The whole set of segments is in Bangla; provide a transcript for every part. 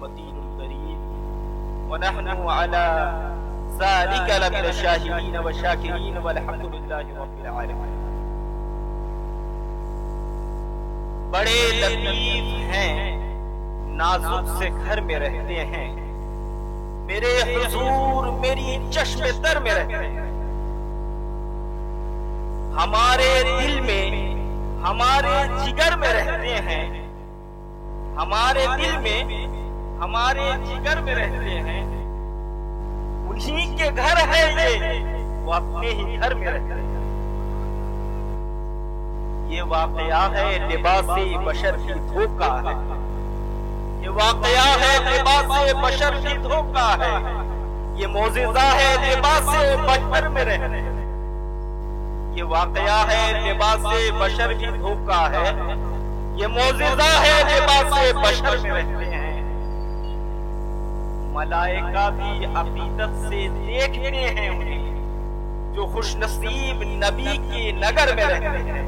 المتين الكريم ونحن على ذلك لمن الشاهدين والشاكرين والحمد لله رب العالمين. بڑے لطیف ہیں نازک سے گھر میں رہتے ہیں، میرے حضور میری چشم تر میں رہتے ہیں، ہمارے دل میں ہمارے جگر میں رہتے ہیں، ہمارے دل میں ہمارے جگر میں رہتے ہیں، انہی کے گھر ہے یہ، وہ اپنے ہی گھر میں رہتے ہیں. یہ واقعہ ہے لباس بشر کی دھوکہ ہے، یہ واقعہ ہے لباس بشر کی دھوکہ ہے، یہ معجزہ ہے لباس بشر میں رہنے. یہ واقعہ ہے لباس بشر کی دھوکہ ہے، یہ معجزہ ہے لباس بشر میں رہتے ہیں. ملائکہ بھی عقیدت سے دیکھتے ہیں انہیں، جو خوش نصیب نبی کے نگر میں رہتے ہیں،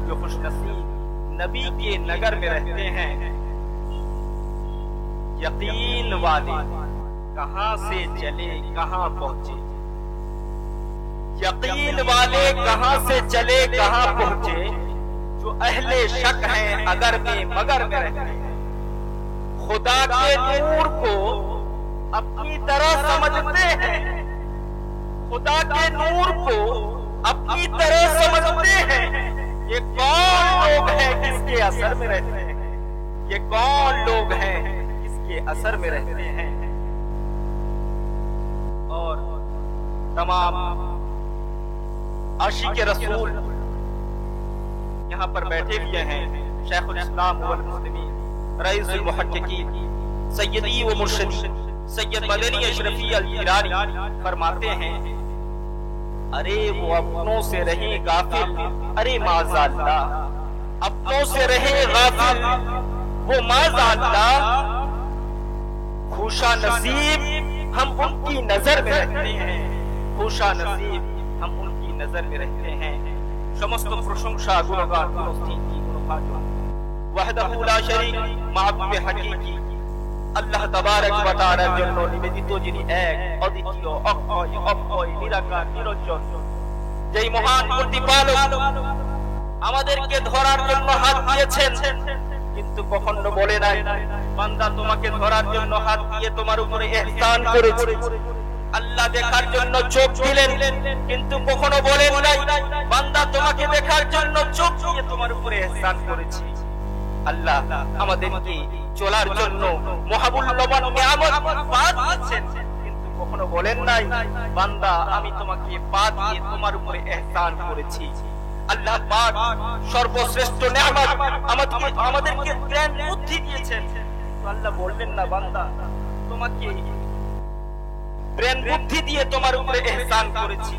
جو خوش نصیب نبی کے نگر میں رہتے ہیں. یقین والے کہاں سے چلے کہاں پہنچے، یقین والے کہاں سے چلے کہاں پہنچے، جو اہل شک ہیں اگر میں مگر میں رہتے ہیں. خدا کے نور کو اپنی طرح سمجھتے ہیں، خدا کے نور کو اپنی طرح سمجھتے ہیں. یہ کون لوگ ہیں جس کے اثر میں رہتے ہیں، یہ کون لوگ ہیں جس کے اثر میں رہتے ہیں. اور تمام عاشق رسول یہاں پر بیٹھے ہوئے ہیں. شیخ الاسلام والمسلمین رئیس المحققین سیدی و مرشدی سید مدنی اشرفی الجیلانی فرماتے ہیں، ارے وہ اپنوں سے رہے غافل، ارے معاذ اللہ اپنوں سے رہے غافل، وہ معاذ اللہ خوشا نصیب ہم ان کی نظر میں رہتے ہیں، خوشا نصیب ہم ان کی نظر میں رہتے ہیں. সমস্ত প্রশংসা গুণগান স্তুতি গুণভাজন ওয়াহদাহু লা শারীক মা'বুদ হাকীকি আল্লাহ তাবারক ওয়া তাআলার জন্য নিবেদিত, যিনি এক অদ্বিতীয় অক্ষয় অক্ষয় নিরাকার নিরঞ্জন, যেই মহান প্রতিপালক আমাদেরকে ধরার জন্য হাত দিয়েছেন কিন্তু কখনো বলে নাই বান্দা তোমাকে ধরার জন্য হাত দিয়ে তোমার উপরে ইহসান করেছি. আল্লাহ দেখার জন্য চোখ দিলেন কিন্তু কখনো বলেন নাই বান্দা তোমাকে দেখার জন্য চোখ দিয়ে তোমার উপরে ইহসান করেছি. আল্লাহ আমাদেরকে চলার জন্য মহামূল্যবান নিয়ামত পা দিয়েছেন কিন্তু কখনো বলেন নাই বান্দা আমি তোমাকে পা দিয়ে তোমার উপরে ইহসান করেছি. আল্লাহ পাক সর্বশ্রেষ্ঠ নিয়ামত আমাদেরকে জ্ঞান বুদ্ধি দিয়েছেন, তো আল্লাহ বললেন না বান্দা তোমাকে জ্ঞান বুদ্ধি দিয়ে তোমার উপরে ইহসান করেছি.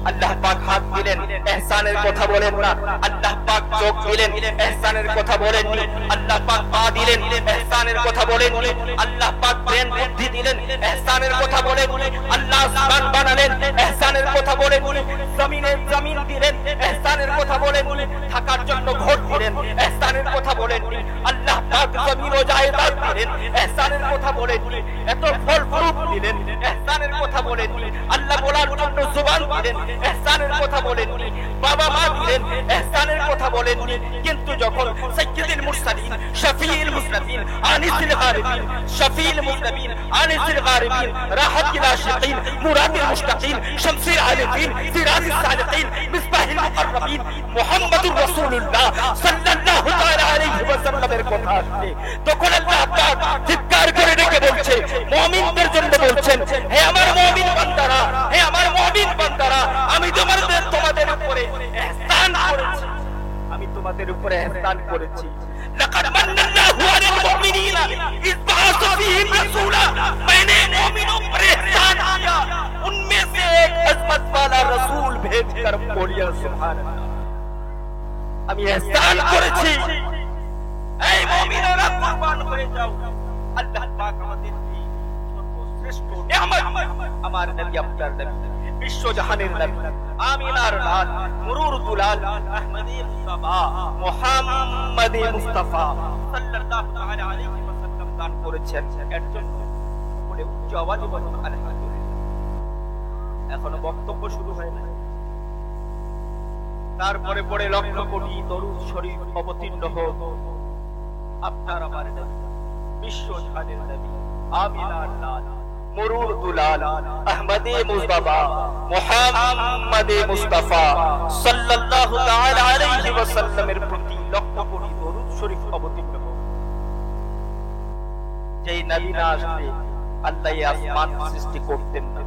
আল্লাহ পাক হাত দিলেন, ইহসানের কথা বলেন না. আল্লাহ পাক চোখ দিলেন, ইহসানের কথা বলেননি. আল্লাহ পাক পা দিলেন, ইহসানের কথা বলেননি. আল্লাহ পাক জ্ঞান বুদ্ধি দিলেন, ইহসানের কথা বলেননি. আল্লাহ আসমান বানালেন, ইহসানের কথা বলেননি. জমিনে জমিন দিলেন, ইহসানের কথা বলেননি. থাকার জন্য ঘর দিলেন, ইহসানের কথা বলেননি. আল্লাহ পাক জমিন ও জায়দাত দিলেন, ইহসানের কথা বলেননি. এত ফল ফ্রুট দিলেন, ইহসানের কথা বলেননি. আল্লাহ বলার জন্য জবান দিলেন, ইহসানের কথা বলেননি. বাবা মা দিলেন, ইহসানের কথা বলেননি. কিন্তু যখন সাইয়্যিদুল মুরসালিন শফিউল মুসলিমিন আনিসুল গারিবিন শফিউল মুসলিমিন আনিসুল গারিবিন রাহাতুল আশিকিন মুরাদুল মুশতাকিন শামসুল আলিফিন সিরাজুস সালিকিন মিসবাহুল মুকাররবিন মুহাম্মাদুর রাসূলুল্লাহ সাল্লাল্লাহু তাআলা আলাইহি ওয়াসাল্লামের কথা আসে, তখন আল্লাহ পাক চিৎকার করে ডেকে বলছে, মুমিনদের জন্য বলছেন, হে আমার মুমিন বান্দারা, হে আমার মুমিন বান্দারা, আমি তোমাদের উপরে ইহসান করেছি, আমি তোমাদের উপরে ইহসান করেছি. لقد من الله على المؤمنين إذ بعث فيهم رسولا, میں نے مومنوں پر احسان کیا, ان میں سے ایک عظمت والا رسول بھیج کر بولیا سبحان اللہ, আমি ইহসান করেছি. এই মুমিনেরা কুরবান হয়ে যাও. আল্লাহ পাক আমাদের সর্বশ্রেষ্ঠ নিয়ামত আমার নবী আপনার নবী বিশ্ব জাহানের নবী আমিনার লাল মুরুর দুলাল আহমদী মুস্তাফা মুহাম্মদী মুস্তাফা সাল্লাল্লাহু তাআলা আলাইহি ওয়াসাল্লাম দান করেছেন, এর জন্য সকলে উচ্চ আওয়াজে বলুন আলহামদুলিল্লাহ। এখনো বক্তব্য শুরু হয় না, তারপরে পরে লক্ষ কোটি দরুদ শরীফ অবতীর্ণ হোক আপনার আমার নবী, বিশ্ব জাহানের নবী, আমিনার লাল, মুরুর দুলাল, আহমদে মুস্তাফা, মুহাম্মদে মুস্তাফা সাল্লাল্লাহু তাআলা আলাইহি ওয়াসাল্লামের প্রতি লক্ষ কোটি দরুদ শরীফ অবতীর্ণ হোক। যেই নবী না আসলে আল্লাহ আসমান সৃষ্টি করতেন না,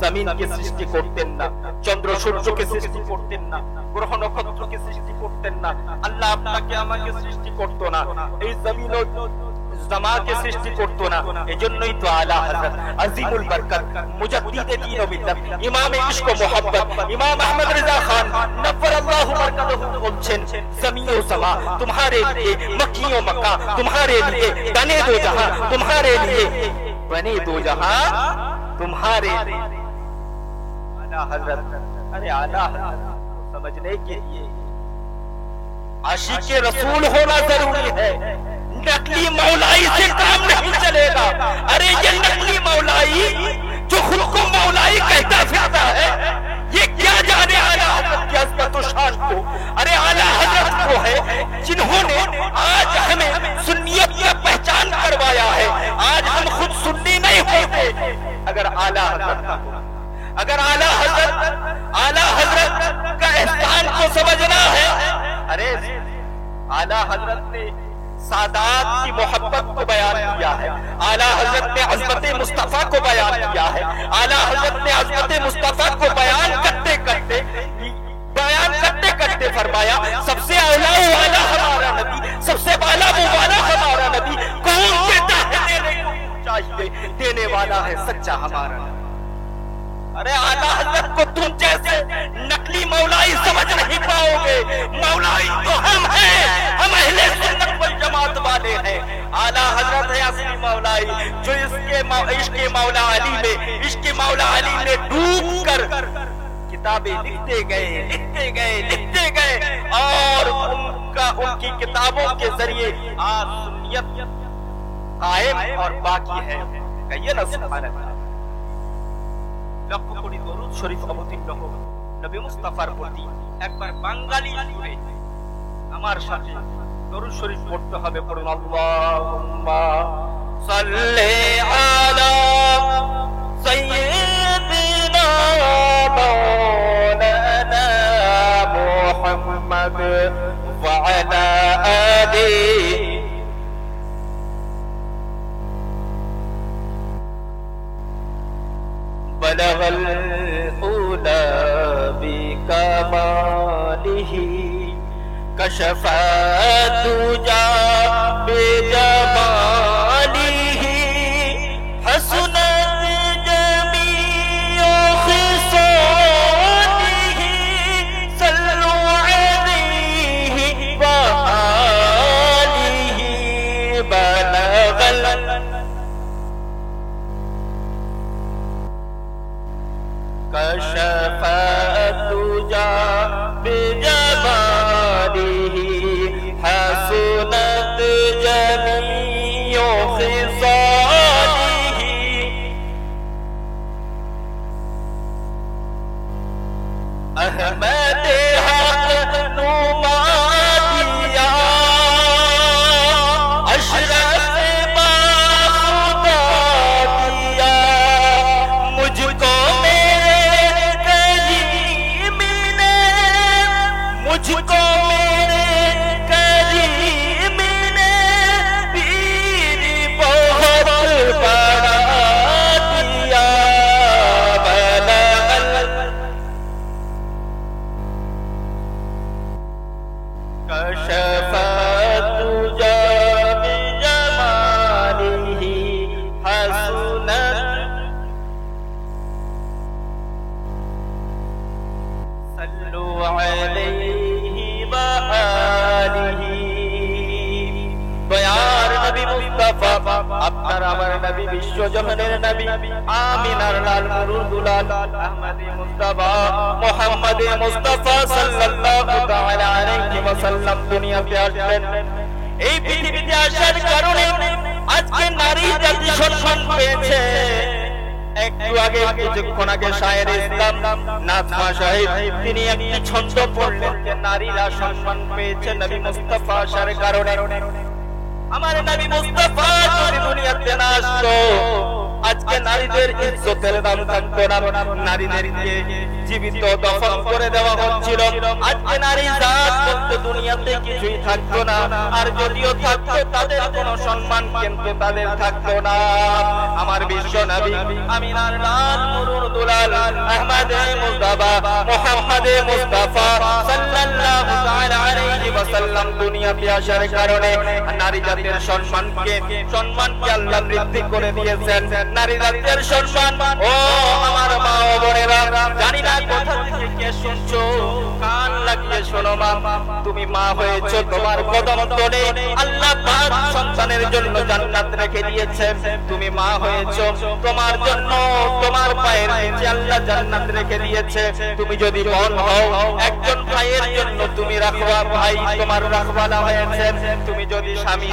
জমিনকে সৃষ্টি করতেন না, চন্দ্র সূর্যকে সৃষ্টি করতেন না, গ্রহ নক্ষত্রকে সৃষ্টি করতেন না, আল্লাহ আপনাকে আমাকে সৃষ্টি করতো না, এই জমিন ও জামাকে সৃষ্টি করতো না। এজন্যই তো আলা হযরত আজিমুল বরকত মুজাদ্দিদে দ্বীন ও মিল্লাত ইমামে ইশক ও মোহাব্বত ইমাম আহমদ রিজা খান নফরাল্লাহু বরকাতুহু বলছেন, জমিন ও জামা तुम्हारे लिए, मक्की ও मक्का तुम्हारे लिए, बने दो जहां तुम्हारे लिए, बने दो जहां तुम्हारे लिए। आला हजरत, अरे आला हजरत समझने के लिए आशिक रसूल होना जरूरी है। नकली मौलाई से काम नहीं चलेगा। अरे ये नकली मौलाई जो खुद को मौलाई कहता फिरता है, ये क्या जाने आला हजरत की अज़मत और शान को। अरे आला हजरत को है जिन्होंने आज हमें सुन्नियत की पहचान करवाया है। आज हम खुद सुन्नी नहीं होते अगर आला हजरत का, अगर आला हजरत का एहसान को समझना है। अरे आला हजरत ने सादात की मोहब्बत को बयान किया है, आला हजरत ने अज़मत मुस्तफा को बयान किया है, आला हजरत ने अज़मत मुस्तफा को बयान करते करते फरमाया, सबसे आला वाला हमारा नबी, सबसे वाला वो वाला हमारा नबी, कौन देता है देने को चाहिए, देने वाला है सच्चा हमारा नबी। अरे आला हजरत को तुम जैसे नकली मौलाई समझ नहीं पाओगे। मौलाई तो हम हैं, हम अहले सुन्नत वल जमात वाले हैं। आला हजरत है असली मौलाई, जो इश्के मौला अली में डूब कर किताबें लिखते गए और उनकी किताबों के जरिए आज सुन्नियत कायम और बाकी है। कहिए ना सुभान अल्लाह। লক্ষ কোটি দরুদ শরীফ অবতীর্ণ হোক নবী মুস্তাফার প্রতি। একবার বাঙালি সুরে আমার সাথে দরুদ শরীফ পড়তে হবে। পড়ুন আল্লাহুম্মা সাল্লি আলা সাইয়্যিদিনা মাওলানা মুহাম্মদ ওয়া আলা আলিহি بلغ الأولى بكماله كشف الدجى بجماله حسنت جميع خصاله صلوا عليه وآله بلغ كشف الدجى بجماله حسنت جميع خصاله أحمد حق نماديا أشرف ما خدا دیا مجھ کو مجھ کو میرے کریم نے پیر بہت بڑا دیا کشف الدجى بجماله حسنت صلوا علیہ আপনার আমার নবী, বিশ্ব জাহানের নবী, আমিনার লাল, মুরুর দুলাল, আহমদে মুস্তাফা, মুহাম্মদে মুস্তাফা সাল্লাল্লাহু তাআলা আলাইহি ওয়াসাল্লাম দুনিয়াতে আসলেন। এই পৃথিবীতে আসার কারণে আজকে একটু আগে কিছুক্ষণ আগে শায়ের ইসলাম নাজমা সাহেব তিনি একটি ছন্দ পড়লেন যে নারীরা সম্মান পেয়েছে নবী মুস্তাফা আসার কারণে। আমার নবী মুস্তাফা যদি দুনিয়াতে না আসতো আজকে নারীদের ইজ্জতের দাম থাকতো না, নারীদেরকে জীবিত দফন করে দেওয়া হচ্ছিল, আজকে নারী জাত বলতে দুনিয়াতে কিছুই থাকতো না, আর যদিও থাকতো তাদের কোনো সম্মান কিন্তু তাদের থাকতো না। আমার বিশ্ব নবী আমিনার লাল মুরুর দুলাল আহমদে মুস্তাফা মুহাম্মদে মুস্তাফা সাল্লাল্লাহু তাআলা আলাইহি ওয়াসাল্লাম দুনিয়াতে আসার কারণে নারী জাতির সম্মানকে আল্লাহ বৃদ্ধি করে দিয়েছেন। নারী জাতির সম্মান, ও আমার মা ও বোনেরা, জানি না কোথা থেকে কে শুনছো, কান লাগিয়ে শোনো মা, তুমি মা হয়েছো, তোমার কদম তলে আল্লাহ পাক সন্তানের জন্য জান্নাত রেখে দিয়েছেন। তুমি মা হয়েছো, তোমার জন্য তোমার পায়ের নিচে আল্লাহ জান্নাত রেখে দিয়েছে। তুমি যদি বোন হও, একজন ভাইয়ের জন্য তুমি রাখওয়া, ভাই তোমার রাখওয়ালা হয়েছে। তুমি যদি স্বামী,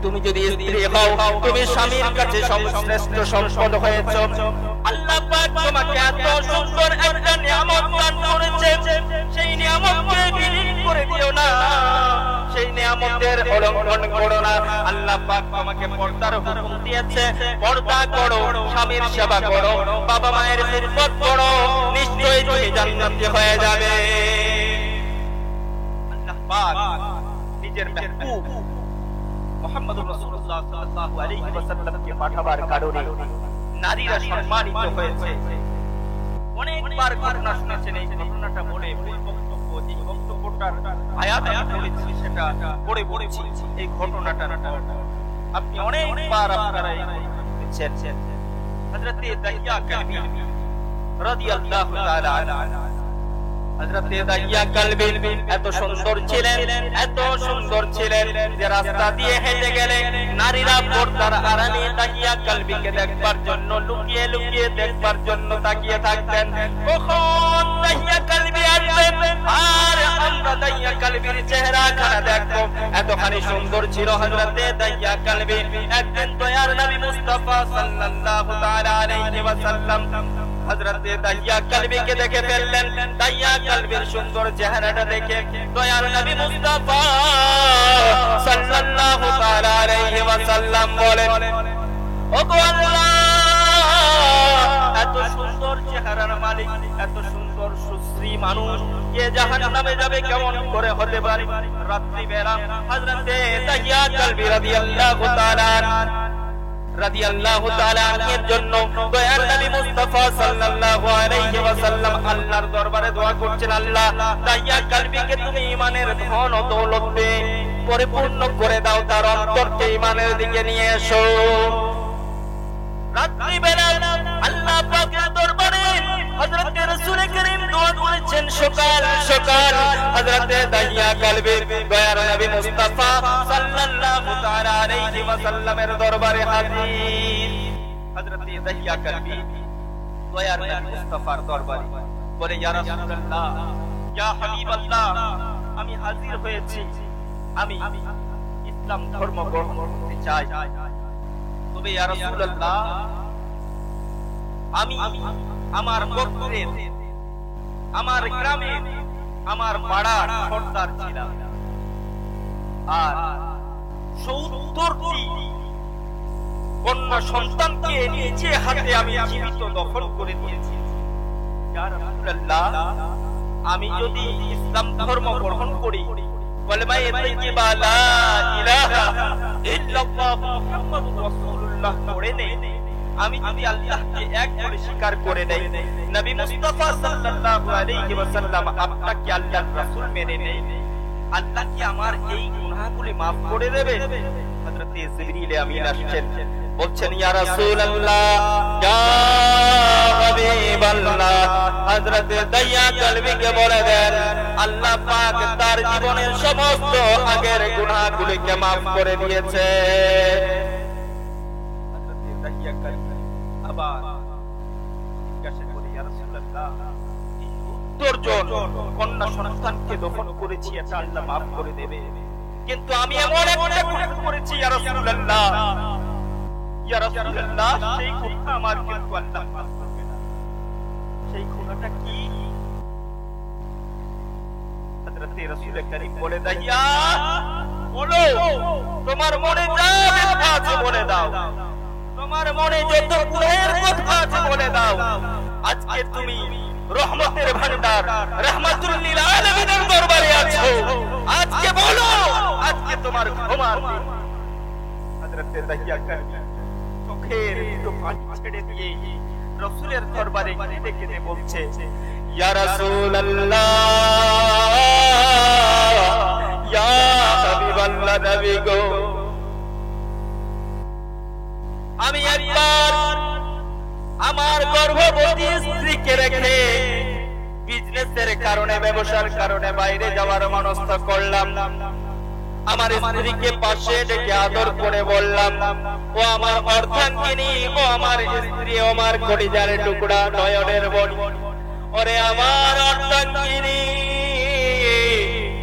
তুমি যদি স্ত্রী হও, তুমি স্বামীর কাছে সর্বশ্রেষ্ঠ সম্পদ হয়েছো। আল্লাহ পাক তোমাকে এত সুন্দর একটা নিয়ামত দান করেছে, সেই নিয়ামতকে বিলীন করে দিও না, সেই নিয়ামতের অলঙ্ঘন করো না। আল্লাহ পাক তোমাকে পর্দার হুকুম দিয়েছে, পর্দা করো, স্বামীর সেবা করো, বাবা মায়ের খিদমত করো, নিশ্চয়ই তুমি জান্নাতি হয়ে যাবে। আল্লাহ পাক নিজের মাহবুব মুহাম্মদুর রাসূলুল্লাহ সাল্লাল্লাহু আলাইহি ওয়াসাল্লামকে পাঠাবার কারণে নারীরা সম্মানিত হয়েছে। অনেকবার ঘটনা শুনেছেন, এই ঘটনাটা বলে এই বক্তব্যটার আয়াত আমি বলেছি, সেটা পড়ে বলেছি এই ঘটনাটা আপনি অনেকবার আপনারা শুনেছেন। হযরত দাহিয়া কালবি রাদিয়াল্লাহু তাআলা আনহু, হযরত দাহিয়া কালবি এত সুন্দর ছিলেন, এত সুন্দর ছিলেন যে রাস্তা দিয়ে হেঁটে গেলে নারীরা পর্দার আড়ালে দাহিয়া কালবিকে দেখবার জন্য লুকিয়ে লুকিয়ে দেখবার জন্য তাকিয়ে থাকতেন। কখন দাহিয়া কালবি আসবেন আর আমরা দাহিয়া কালবির চেহারাখানা দেখবো, এতখানি সুন্দর ছিল হযরত দাহিয়া কালবি। একদিন দয়ার নবী মুস্তাফা সাল্লাল্লাহু তাআলা আলাইহি ওয়াসাল্লাম হযরত দাহিয়া কালবিকে দেখে ফেললেন। দাহিয়া কালবির সুন্দর চেহারাটা দেখে দয়ার নবী মুস্তাফা সাল্লাল্লাহু তাআলা আলাইহি ওয়াসাল্লাম বলেন, ওগো আল্লাহ, এত সুন্দর চেহারার মালিক, এত সুন্দর সুশ্রী মানুষ কে জাহান্নামে যাবে কেমন করে হতে পারে? রাত্রি বেলা হযরত দাহিয়া কালবি রাদিয়াল্লাহু তাআলা আনহুর জন্য দয়ার নবী মুস্তাফা সাল্লাল্লাহু আলাইহি ওয়াসাল্লাম আল্লাহর দরবারে দোয়া করছেন, আল্লাহ দাহিয়া কালবিকে তুমি ঈমানের ধন ও দৌলতে পরিপূর্ণ করে দাও, তার অন্তরকে ঈমানের দিকে নিয়ে এসো। রাত্রি বেলা আল্লাহ পাকের দরবারে হযরত রাসূল করিম দোয়া করেছেন। সকাল সকাল হযরত দাহিয়া কালবি দয়ার নবী মুস্তাফা সাল্লাল্লাহু তাআলা আলাইহি ওয়াসাল্লামের দরবারে হাজির। হযরত দাহিয়া কালবি দয়ার নবী মুস্তাফার দরবারে বলে, ইয়া রাসূলুল্লাহ, ইয়া হাবিবাল্লাহ, আমি হাজির হয়েছি, আমি ইসলাম ধর্ম গ্রহণ করতে চাই। তবে ইয়া রাসূলুল্লাহ, আমি আমার গোত্রের, আমার গ্রামের, আমার পাড়ার সর্দার ছিলাম, আর ৭০টি কন্যা সন্তানকে নিজে হাতে আমি জীবিত দফন করে দিয়েছি। ইয়া রাসূলুল্লাহ, আমি যদি ইসলাম ধর্ম গ্রহণ করি, কলেমায়ে তাইয়্যিবা লা ইলাহা ইল্লাল্লাহ মুহাম্মাদুর রাসূলুল্লাহ পড়ে নেই, আমি যদি আল্লাহকে এক বলে স্বীকার করে নেই, নবী মুস্তাফা সাল্লাল্লাহু আলাইহি ওয়াসাল্লাম আপনাকে আল্লাহর রাসূল মেনে নেই, আল্লাহ কি আমার এই গুনাহগুলি maaf করে দেবে? হযরত জিবরিল আমিন আসছেন, বলছেন, ইয়া রাসূলুল্লাহ, ইয়া হাবিবাল্লাহ, হযরত দাহিয়া কালবিকে বলে দেন, আল্লাহ পাক তার জীবনের সমস্ত আগের গুনাহগুলিকে maaf করে দিয়েছে। হযরত দাহিয়া কালবি আবার জিজ্ঞাসা করে, ইয়া রাসূলুল্লাহ, ৭০ জন কন্যা সন্তানকে দফন করেছি, এটা আল্লাহ maaf করে দেবে, কিন্তু আমি এমন একটা গুনাহ করেছি ইয়া রাসূলুল্লাহ, ইয়া রাসূলুল্লাহ, সেই গুনাহ আমার কিন্তু আল্লাহ মাফ করবে না। সেই গুনাহটা কি? হযরত রাসূল করিম বলে দাইয়া বলো, তোমার মনে যা ব্যথা আছে বলে দাও, তোমার মনে যত গুনাহের কথা আছে বলে দাও। আজকে তুমি রহমতের ভান্ডার রাহমাতুল লিল আলামিনের দরবারে আছো, আজকে বলো, আজকে তোমার ক্ষমার দিন। হযরত দাহিয়া করিম চোখের দুটো পানি ছেড়ে দিয়ে রাসূলের দরবারে কেঁদে কেঁদে বলছে, ইয়া রাসূলুল্লাহ, ইয়া হাবিবাল্লাহ, নবী গো, আমি একবার আমার গর্ভবতী স্ত্রীকে রেখে বিজনেসের কারণে, ব্যবসার কারণে বাইরে যাওয়ার মনস্থ করলাম। আমার স্ত্রীকে পাশে ডেকে আদর করে বললাম, ও আমার অর্ধাঙ্গিনী, ও আমার স্ত্রী, ও আমার কলিজার টুকরা, নয়নের মণি, ওরে আমার অর্ধাঙ্গিনী,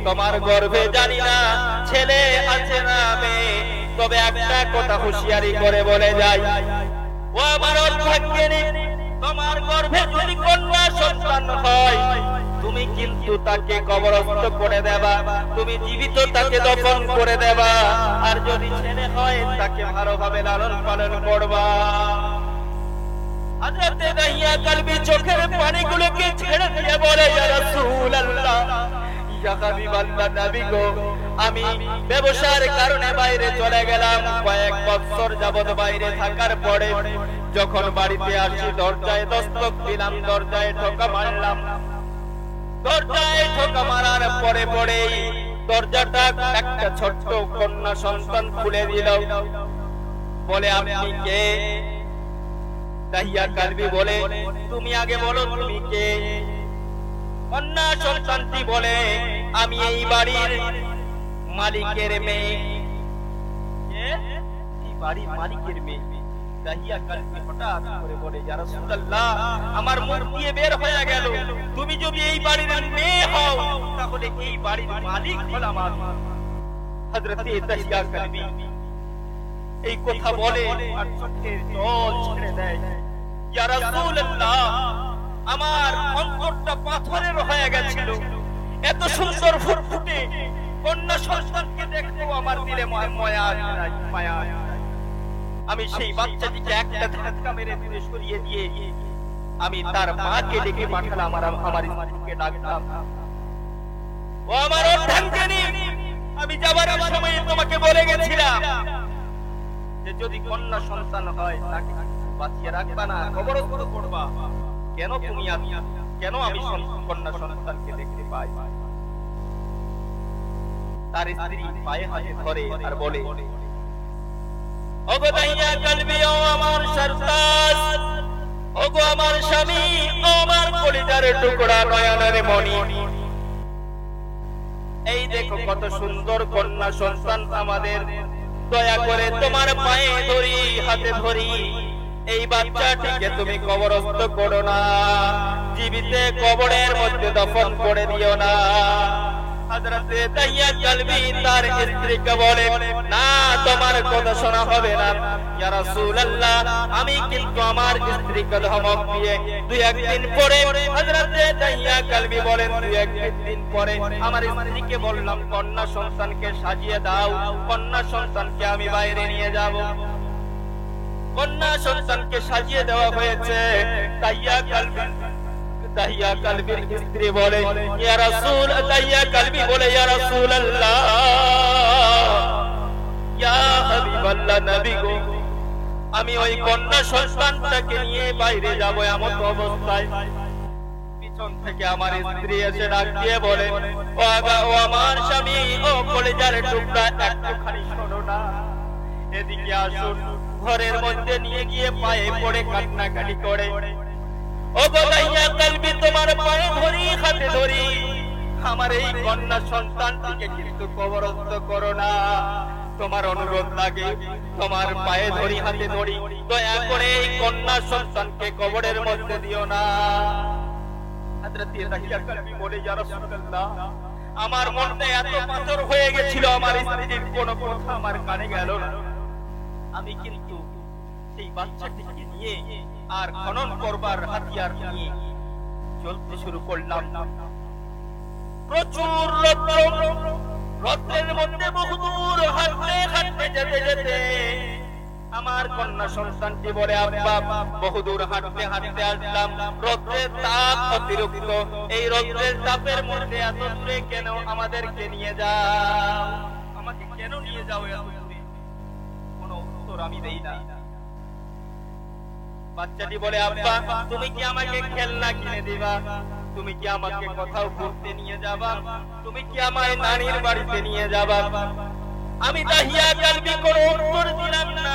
তোমার গর্ভে জানি না ছেলে আছে না মেয়ে, তবে একটা কথা হুঁশিয়ারি করে বলে যাই, ও আমার অর্ধাঙ্গিনী, তোমার গর্ভে যদি কন্যা সন্তান হয়, তুমি কিন্তু তাকে কবরস্থ করে দেবা, তুমি জীবিত তাকে দফন করে দেবা, আর যদি ছেলে হয় তাকে ভালোভাবে লালন পালন করবা। হযরত দাহিয়া কলবি চোখের পানিগুলোকে ছেড়ে দিয়ে বলে, ইয়া রাসূলুল্লাহ, ইয়া হাবিবাল্লাহ, নবী গো, আমি ব্যবসার কারণে বাইরে চলে গেলাম। কয়েক বছর যাবত বাইরে থাকার পরে যখন বাড়িতে আসি, দরজায় দস্তক দিলাম, দরজায় ঠোকা মারলাম। দরজায় ঠোকা মারার পরে পরেই দরজাটা একটা ছোট্ট কন্যা সন্তান খুলে দিল। বলে, আপনি কে? দাহিয়া কলবি বলে, তুমি আগে বলো, তুমি কে? কন্যা সন্তানটি বলে, আমি এই বাড়ির মালিকের মেয়ে। এই বাড়ির মালিকের মেয়ে। দাহিয়া কলবি হঠাৎ করে বলে, ইয়া রাসূলুল্লাহ, আমার মুখ দিয়ে বের হয়ে গেল, তুমি যদি এই বাড়ির মেয়ে হও তাহলে এই বাড়ির মালিক হলাম আমি। হযরত দাহিয়া কলবি এই কথা বলে আর চোখের জল ছেড়ে দেয়। ইয়া রাসূলুল্লাহ, আমার অন্তরটা পাথরের হয়ে গেছিল, এত সুন্দর ফুটফুটে কন্যা সন্তানকে দেখতেও আমার দিলে মায়া মায়া। আমি সেই বাচ্চাটিকে একটা ধাক্কা মেরে দূরে সরিয়ে দিয়ে আমি তার মাকে ডেকে পাঠালাম, আমার স্ত্রীকে ডাকলাম, ও আমার অর্ধাঙ্গিনী, আমি যাবার সময় তোমাকে বলে গেছিলাম যে যদি কন্যা সন্তান হয় তাকে বাঁচিয়ে রাখবা না, কবরস্থ করবা। কেন তুমি কেন আমি কন্যা সন্তানকে দেখতে পাই? তার স্ত্রী পায়ে হাতে ধরে আর বলে, ওগো দাহিয়া কলবি, ও আমার সরতাজ, ওগো আমার স্বামী, ও আমার কলিজার টুকরা, নয়নের মণি, এই দেখো কত সুন্দর কন্যা সন্তান আমাদের, দয়া করে তোমার পায়ে ধরি, হাতে ধরি, এই বাচ্চাটিকে তুমি কবরস্থ করো না, জীবিত কবরের মধ্যে দফন করে দিও না। হযরত দাহিয়া কলবি তার স্ত্রীকে বলে, না, তোমার কথা শোনা হবে না। ইয়া রাসূলুল্লাহ, আমি কিন্তু আমার স্ত্রীকে ধমক দিয়ে দুই একদিন পরে, হযরত দাহিয়া কলবি বলেন, দুই একদিন পরে আমার স্ত্রীকে বললাম, কন্যা সন্তানকে সাজিয়ে দাও, কন্যা সন্তানকে আমি বাইরে নিয়ে যাব। কন্যা সন্তানকে সাজিয়ে দেওয়া হয়েছে। দাহিয়া কলবির স্ত্রী বলে, ইয়া রাসূল, দাহিয়া কলবি বলে, ইয়া রাসূলুল্লাহ, ইয়া হাবিবাল্লাহ, নবী গো, আমি ওই কন্যা সন্তানটাকে নিয়ে বাইরে যাব, এমন অবস্থায় পিছন থেকে আমার স্ত্রী এসে ডাক দিয়ে বলে, ও আমার স্বামী, ও কলিজার টুকরা, একটুখানি শোনো না, এদিকে আসুন। ঘরের মধ্যে নিয়ে গিয়ে পায়ে পড়ে কান্নাকাটি করে, ওগো দাহিয়া কলবি, তোমার পায়ে ধরি, হাতে ধরি, আমার এই কন্যা সন্তানটিকে কিন্তু কবরস্থ করো না, তোমার অনুরোধ লাগে, তোমার পায়ে ধরি, হাতে ধরি, দয়া করে এই কন্যা সন্তানকে কবরের মধ্যে দিও না। হযরত দাহিয়া কলবি বলে, ইয়া রাসূলুল্লাহ, আমার মনটা এত পাথর হয়ে গেছিল, আমার স্ত্রীর কোনো কথা আমার কানে গেল না, আমি কিন্তু সেই বাচ্চাটিকে নিয়ে আর খনন করবার হাতিয়ার নিয়ে চলতে শুরু করলাম। প্রচুর রৌদ্রের মধ্যে বহুদূর হাঁটতে হাঁটতে যেতে যেতে আমার কন্যা সন্তানটি বলে, আব্বা বহুদূর হাঁটতে হাঁটতে আসলাম, রৌদ্রের তাপ অতিরিক্ত, এই রৌদ্রের তাপের মধ্যে এত দূরে কেন আমাদেরকে নিয়ে যাও, আমাকে কেন নিয়ে যাও এত দূরে? কোনো উত্তর আমি দেই না। বাচ্চাটি বলে, আব্বা তুমি কি আমাকে খেলনা কিনে দিবা? তুমি কি আমাকে কোথাও ঘুরতে নিয়ে যাবা? তুমি কি আমায় নানির বাড়িতে নিয়ে যাবা? আমি দাহিয়া কালবি কোনো উত্তর দিলাম না।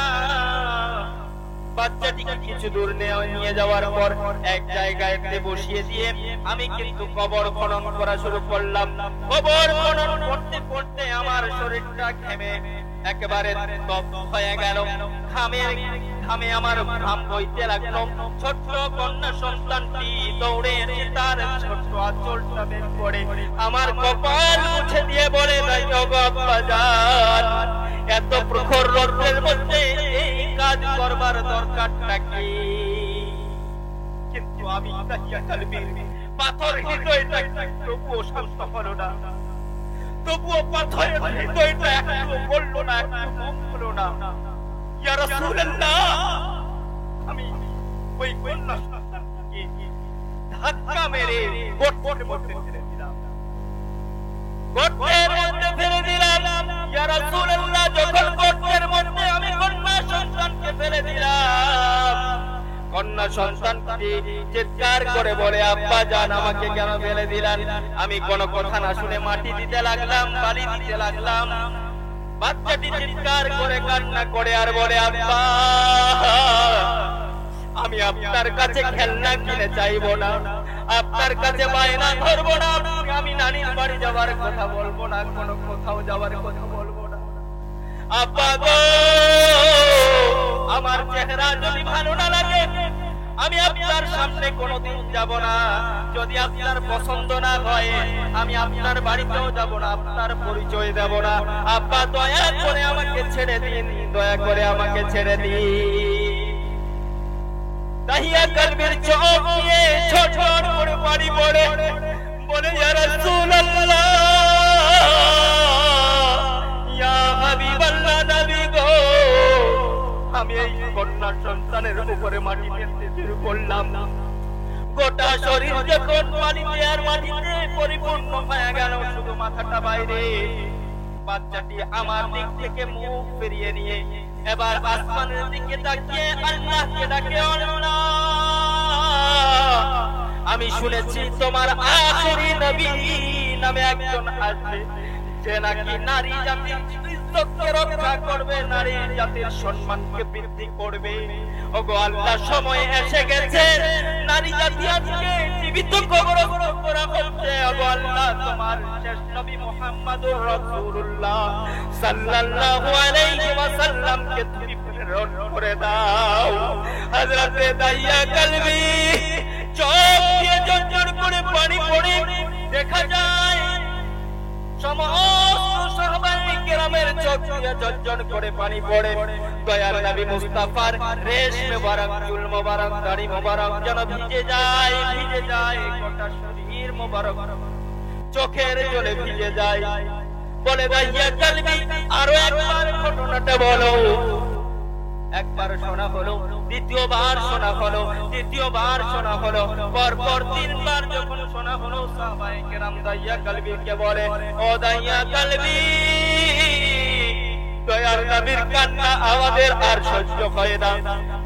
বাচ্চাটিকে কিছু দূর নিয়ে যাওয়ার পর এক জায়গায় বসিয়ে দিয়ে আমি কিন্তু কবর খনন করা শুরু করলাম। কবর খনন করতে করতে আমার শরীরটা ঘেমে একেবারে তপ্ত হয়ে গেল। ঘামে আমার ঘাম বইতে লাগলো। ছোট্ট কন্যা সন্তানটি দৌড়ে এসে তার ছোট্ট আঁচলটা বের করে আমার কপাল মুছে দিয়ে বলে, এত প্রখর রৌদ্রের মধ্যে এই কাজ করবার দরকারটা কি? কিন্তু আমি পাথর হৃদয়টা তবুও শান্ত হলো না, তবুও পাথরের হৃদয়টা একটু বললো না, একটু মুখ হলো না। ইয়া রাসূলুল্লাহ, আমি ওই কন্যা সন্তানকে ধাক্কা মেরে গর্তের মধ্যে ফেলে দিলাম। গর্তের মধ্যে ফেলে দিলাম। ইয়া রাসূলুল্লাহ, যখন গর্তের মধ্যে আমি কন্যা সন্তানকে ফেলে দিলাম, কন্যা সন্তানটি চিৎকার করে বলে, আব্বা জান আমাকে কেন ফেলে দিলেন? আমি কোনো কথা না শুনে মাটি দিতে লাগলাম, বালি দিতে লাগলাম। বাচ্চাটি চিৎকার করে কান্না করে আর বলে, আব্বা আমি আপনার কাছে খেলনা কিনে চাইবো না, আপনার কাছে বায়না ধরবো না, আমি নানির বাড়ি যাওয়ার কথা বলবো না, কোনো কোথাও যাওয়ার কথা বলবো না। আব্বা গো, আমার চেহারা যদি ভালো না লাগে আমি আপনার সামনে কোনোদিন যাব না। যদি আপনার পছন্দ না হয় আমি আপনার বাড়িতেও যাব না, আপনার পরিচয় দেব না। আব্বা দয়া করে আমাকে ছেড়ে দিন, দয়া করে আমাকে ছেড়ে দিন। দাহিয়া কালবির চোখ দিয়ে ছোট ছোট করে পানি পড়ে বলে, ইয়া রাসূলুল্লাহ, ইয়া হাবিবাল্লাহ, নবী গো, আমি এই কন্যা সন্তানের উপরে মাটি ফেলতে শুরু করলাম। গোটা শরীর যখন পানিতে আর মাটিতে পরিপূর্ণ হয়ে গেল, শুধু মাথাটা বাইরে। বাচ্চাটি আমার দিক থেকে মুখ ফিরিয়ে নিয়ে এবার আসমানের দিকে তাকিয়ে আল্লাহকে ডাকে, আল্লাহ আমি শুনেছি তোমার আখেরি নবী নামে একজন আসবে, যে নাকি নারী জাতির ইজ্জতকে রক্ষা করবে, নারী জাতির সম্মানকে বৃদ্ধি করবে। ওগো আল্লাহ, সময় এসে গেছে, নারী জাতি আজকে জীবিত কবরস্থ করা হচ্ছে। ওগো আল্লাহ, তোমার শেষ নবী মুহাম্মদুর রাসূলুল্লাহ সাল্লাল্লাহু আলাইহি ওয়াসাল্লামকে তুমি প্রেরণ করে দাও। হযরতে দাহিয়া কালবি চোখ দিয়ে ঝরঝর করে পানি পড়ে, দেখা যায় সমস্ত সাহাবায়ে কেরামের চোখ দিয়ে ঝরঝর করে পানি পড়ে। দয়ার নবী মুস্তাফার রেশ মোবারক, চুল মোবারক, দাড়ি মোবারক যেন ভিজে যায়, ভিজে যায়, গোটা শরীর মোবারক চোখের জলে ভিজে যায়। বলে, দাহিয়া কালবি আরো একবার ঘটনাটা বলো। একবার শোনা হলো, দ্বিতীয়বার শোনা হলো, তৃতীয়বার শোনা হলো, পরপর তিনবার যখন শোনা হলো, সাহাবায়ে কেরাম দাহিয়া কালবিকে বলে, ও দাহিয়া কালবি, দয়ার নবীর কান্না আমাদের আর সহ্য হয় না,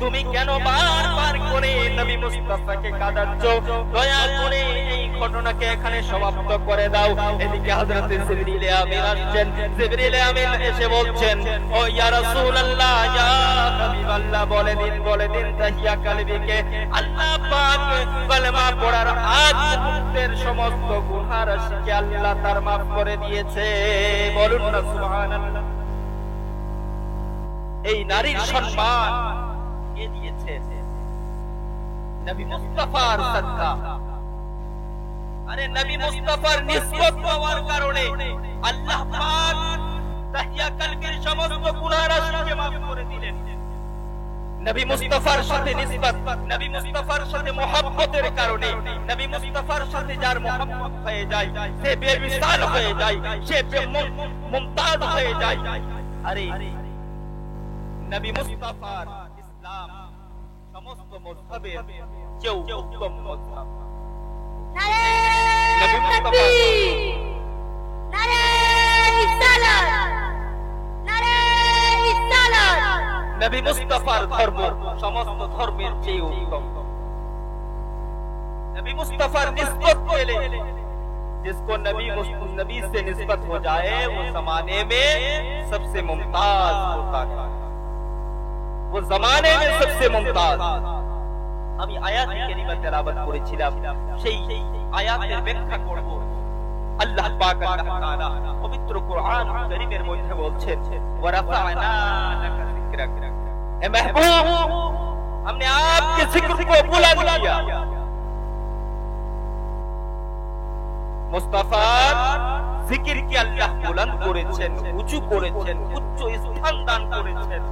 তুমি কেন বারবার করে নবী মুস্তাফাকে কাঁদাচ্ছ? দয়া করে এই ঘটনাকে এখানে সমাপ্ত করে দাও। এদিকে হযরতে জিবরিল আমিন আসছেন। জিবরিল আমিন এসে বলছেন, ও ইয়া রাসূলুল্লাহ, ইয়া হাবিবাল্লাহ, বলে দিন দাহিয়া কালবিকে আল্লাহ পাক কলেমা পড়ার আগ মুহূর্তের সমস্ত গুনাহ রাশিকে আল্লাহ তার মাফ করে দিয়েছে। বলুন না সুবহানাল্লাহ। এই নারীর সম্মান কে দিয়েছে? নবী মুস্তাফার সাদকা। আরে নবী মুস্তাফার নিসবত পাওয়ার কারণে আল্লাহ পাক দাহিয়া কালবির সমস্ত গুনাহ রাশিকে মাফ করে দিলেন। নবী মুস্তাফার সাথে নিসবত, নবী মুস্তাফার সাথে মোহাব্বতের কারণে, নবী মুস্তাফার সাথে যার মোহাব্বত হয়ে যায় সে বেমিসাল হয়ে যায়, সে মুমতাজ হয়ে যায়। আরে নবী মুস্তাফার ইসলাম সমস্ত মযহবের চেয়ে উত্তম মযহব। নারে তাকবীর, নারে ইসলাত, নারে ইসলাত। নবী মুস্তাফার ধর্ম সমস্ত ধর্মের চেয়ে উত্তম। नबी मुस्तफा निस्बत के लिए, जिसको नबी से निस्बत हो जाए वो जमाने में सबसे मुमताज होता है, वो जमाने में सबसे मुमताज। আমি আয়াত কারিমা তেলাওয়াত করেছিলাম, সেই আয়াতের ব্যাখ্যা করব। আল্লাহ পাক আল্লাহ তাআলা পবিত্র কোরআন কারীমের মধ্যে বলছেন ওয়া রাফা'না লাকা যিকরাক, এ महबूब हमने आपके जिक्र को बुलंद किया। মুস্তাফা জিকির কি আল্লাহ বুলন্দ করেছেন, উঁচু করেছেন, উচ্চ স্থান দান করেছেন।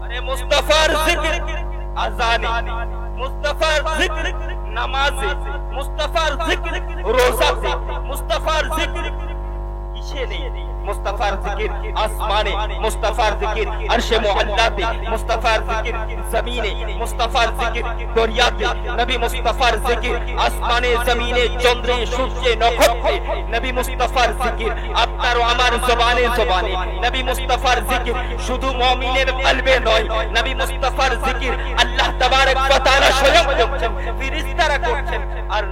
আরে মুস্তাফার জিকির আযানে, মুস্তাফার জিকির নামাজে, মুস্তাফার জিকির রোজাতে, মুস্তাফার জিকির কিসে নেই? মুস্তাফার জিকির আসমানে, মুস্তাফার জিকির আরশে মুআল্লাতে, মুস্তাফার জিকির জমিনে, মুস্তাফার জিকির দরিয়াতে, নবী মুস্তাফার জিকির আসমানে জমিনে চন্দ্রে সূর্যে নক্ষত্রে, নবী মুস্তাফার জিকির আপনার ও আমার জবানে জবানে, নবী মুস্তাফার জিকির শুধু মুমিনের কলবে নয়, নবী মুস্তাফার জিকির আল্লাহ তাবারক ওয়া তাআলা স্বয়ং করছেন, ফেরেশতারা করছেন। আর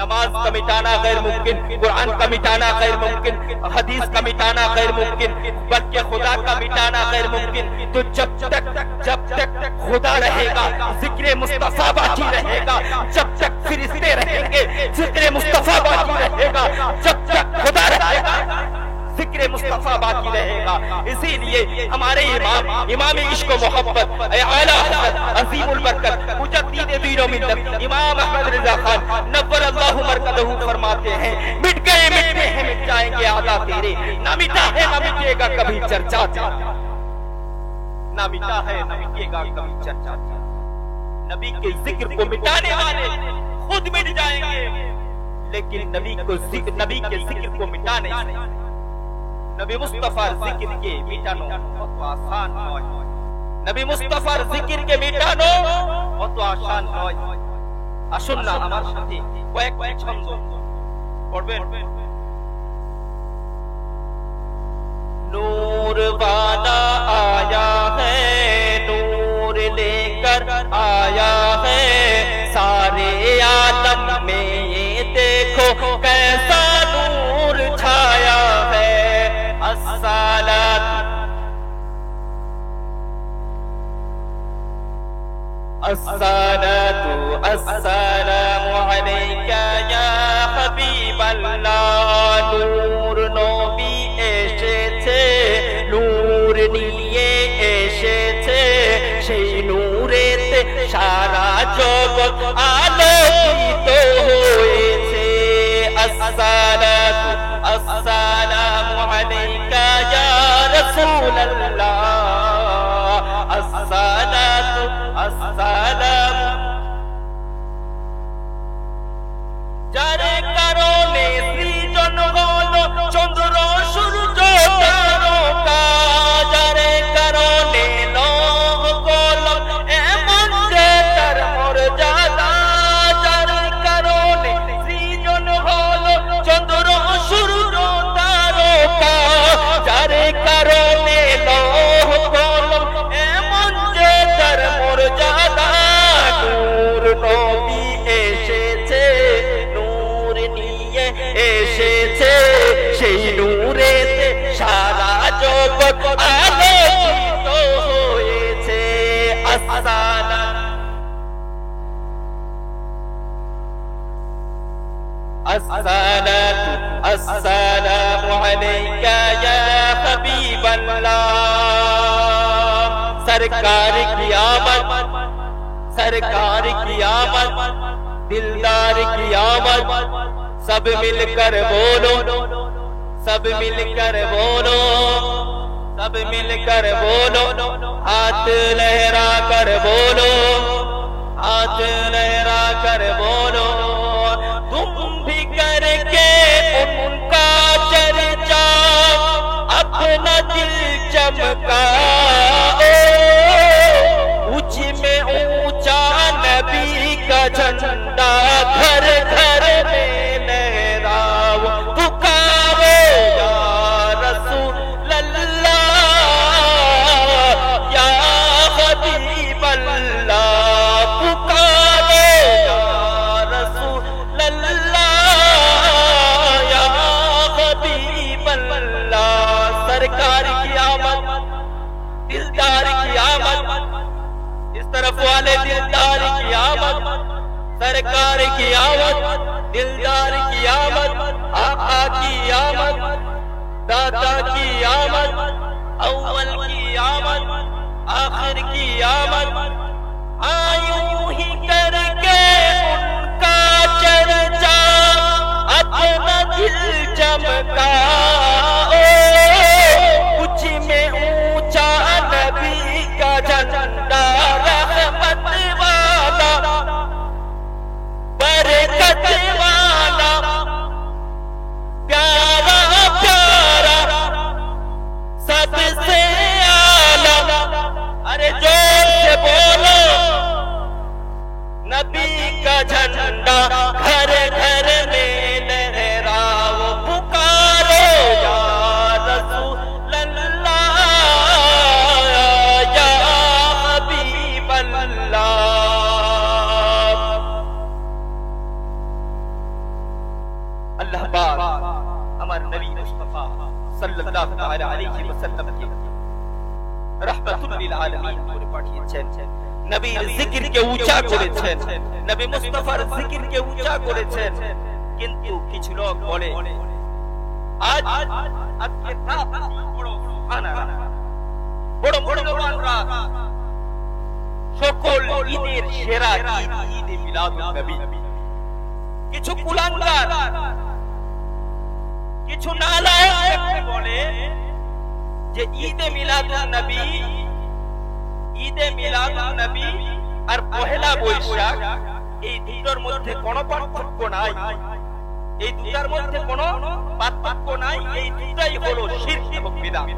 नमाज का मिटाना गैर मुमकिन, कुरान का मिटाना गैर मुमकिन, हदीस का मिटाना गैर मुमकिन, बल्कि खुदा का मिटाना गैर मुमकिन। तो जब तक खुदा रहेगा जिक्र मुस्तफा बाकी रहेगा, जब तक फरिश्ते रहेंगे जिक्र मुस्तफा बाकी रहेगा, जब तक खुदा रहेगा जिक्र मुस्तफा बाकी रहेगा। इसीलिए हमारे इमाम इश्क व मोहब्बत आला हज़रत अज़ीमुल बरकत मुजद्दिद दीन व मिल्लत इमाम अहमद रज़ा खान नव्वर अल्लाहु मरकदहू फरमाते हैं, मिट गए मिटते हैं मिट जाएंगे आदा तेरे, ना मिटा है ना मिटेगा कभी चर्चा तेरा, ना मिटा है ना मिटेगा कभी चर्चा तेरा। नबी के जिक्र को मिटाने वाले खुद मिट जाएंगे, लेकिन नबी के जिक्र को मिटा नहीं सकते। नबी मुस्तफार जिक्र के मिटानो অত আসান নয়, নবী মুস্তাফার জিকির কে মিটানো অত আসান নয়। আসুন না আমার সাথে কয়েকটি ছন্দ পড়বেন। नूर वाला आया है, नूर लेकर आया है, सारे आलम में ये देखो कैसा नूर छाया है। अस्सलातु अस्सलामु अलैका या হাবিবাল্লাহ। নূর নবী এসেছে, নূর নিয়ে এসেছে, সেই নূরেতে সারা জগৎ আলোকিত হয়েছে। আসসালাতু আসসালামু আলাইকা ইয়া রাসূলুল্লাহ, আসসালাতু আসসালামু। যার কারণে সৃজন হলো চন্দ্র সূর্য তারকা, যার কারণে লৌহ কলম এমন যে তার মর্যাদা, যার কারণে সৃজন হলো চন্দ্র সূর্য তারকা, যার কারণে লৌহ কলম এমন যে তার মর্যাদা। নূর নবী এসেছে, নূর নিয়ে এসেছে, সেই নূরেতে সারা জগৎ আলোকিত হয়েছে। আসসালাতু আসসালামু আলাইকা ইয়া হাবিবাল্লাহ। सरकार की आमद, सरकार की आमद, दिलदार की आमद, सब मिलकर बोलो, सब मिलकर बोलो। सब मिलकर बोलो, हाथ लहरा कर बोलो, हाथ लहरा कर बोलो, तुम भी करके उनका चर्चा अपना दिल चमकाओ। ऊंच में ऊंचा नबी का झंडा घर घर में लहराओ। पुकारो या रसूल अल्लाह, या हबीब अल्लाह, पुकारो या रसूल अल्लाह, या हबीब अल्लाह। सरकार की आमद, दिलदार की आमद, इस तरफ वाले दिलदार की आमद, सरकार की आमद, दिलदार की आमद, आका की आमद, दाता की आमद, अव्वल की आमद, आखिर की आमद। आयूं ही करके उनका चर्चा अपना दिल चमकाओ। ऊंच में ऊंचा नबी का झंडा, रहमत वाला, बरकत वाला, प्यारा प्यारा, सबसे आला। अरे जोर से बोलो, नबी का झंडा घर घर में लहराओ। पुकारो या रसूल अल्लाह, या हबीब अल्लाह। अल्लाह पाक हमारे नबी मुस्तफा सल्लल्लाहु अलैहि वसल्लम के रहमतुल लिल आलामीन করে পাঠিয়েছেন। নবীর জিকিরকে উঁচা করেছেন, নবী মুস্তাফার জিকিরকে উঁচা করেছেন। কিন্তু কিছু লোক বলে আজ আজকে রাত বড় সুবহানাল্লাহ, বড় মূল্যবান রাত, সকল ঈদের সেরা ঈদ ঈদে মিলাদুন নবী। কিছু কুলাঙ্গার, কিছু নালায়েক বলে যে ঈদে মিলাদুন নবী, ঈদে মিলাদুন নবী আর পহেলা বৈশাখ এই দুটোর মধ্যে কোনো পার্থক্য নাই, এই দুটার মধ্যে কোনো পার্থক্য নাই, এই দুটাই হলো শিরক এবং বিদআত।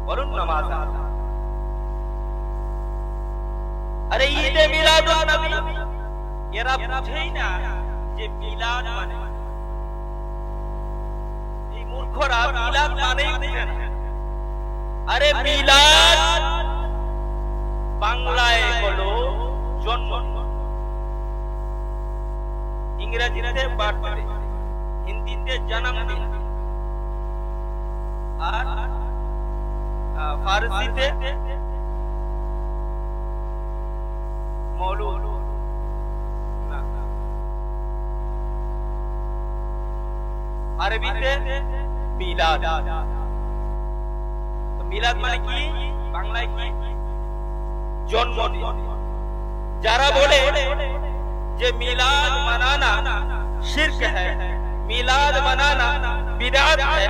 বলুন না মাযআল্লাহ। আরে ঈদে মিলাদুন নবী এরা বুঝেই না যে মিলাদ মানে, এই মূর্খরা মিলাদ মানেই বুঝে না। আরে মিলাদ বাংলায় হলো জন্ম, ইংরেজিতে বার্থডে, হিন্দিতে জন্মদিন, আর ফারসিতে মৌলুদ, আরবিতে মিলাদ। তো মিলাদ মানে কি বাংলায় কি? জন্মদিন। যারা বলে যে মিলাদ মানানা শিরক है, মিলাদ মানানা বিদআত है,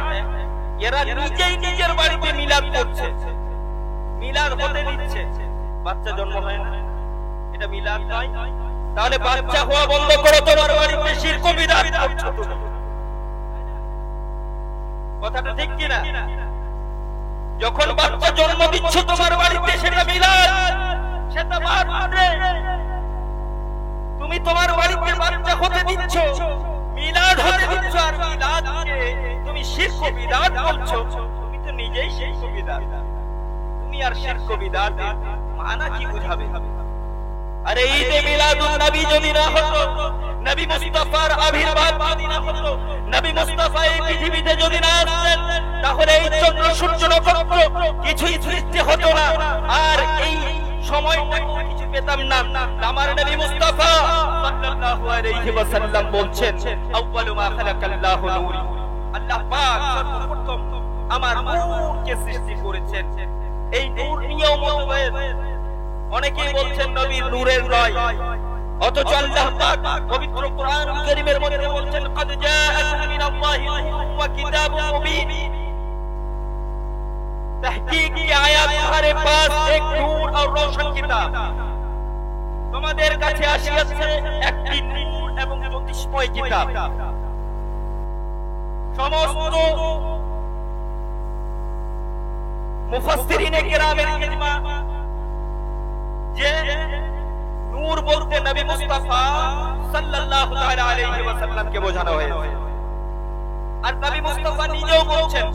এরা নিজেই নিজের বাড়িতে মিলাদ করছে, মিলাদ হতে দিচ্ছে, বাচ্চা জন্ম হয় না, এটা মিলাদ নয়। তাহলে বাচ্চা হওয়া বন্ধ করো, তোমার বাড়িতে শিরক ও বিদআত করছো তুমি। কথাটা ঠিক কি না? যখন বাচ্চা জন্ম দিচ্ছ তোমার বাড়িতে, সেটা মিলাদ, সেটা বার্থডে। তুমি তোমার বাড়িতে বাচ্চা হতে দিচ্ছ, মিলাদ হতে দিচ্ছ, আর মিলাদকে তুমি শিরক ও বিদআত বলছো। তুমি তো নিজেই শিরক ও বিদআত। তুমি আর শিরক ও বিদআতের মানা কি বুঝাবে? আরে ঈদে মিলাদুন নবী যদি না হতো, নবী মুস্তাফার আবির্ভাব যদি না হতো, নবী মুস্তাফা এই পৃথিবীতে যদি না আসতেন, তাহলে এই চন্দ্র সূর্য নক্ষত্র কিছুই সৃষ্টি হতো না, আর এই সময়টা কিছু পেতাম না। আমার নবী মুস্তাফা সাল্লাল্লাহু আলাইহি ওয়াসাল্লাম বলছেন, আউয়ালু মা খালাকাল্লাহু নূরি, আল্লাহ পাক সর্বপ্রথম আমার নূরকে সৃষ্টি করেছেন। এই নূর নিয়ম অনুযায়ী অনেকেই বলছেন নবীর নূরের নয়, অথচ আল্লাহ পাক পবিত্র কোরআন কারীমের মধ্যে বলছেন, ক্বাদ জাআকুম মিনাল্লাহি নূরুন ওয়া কিতাবুম মুবিন। तस्दीक की आया तुम्हारे पास एक नूर और रोशन किताब তোমাদের কাছে আসিয়াছে একটি নূর এবং জ্যোতিষ্ময় কিতাব সমস্ত মুফাসসিরিনে কেরামের ইজমা যে নূর বলতে নবী মুস্তাফা সাল্লাল্লাহু তাআলা আলাইহি ওয়াসাল্লাম কে বোঝানো হয়েছে আর নবী মুস্তাফা নিজেও বলছেন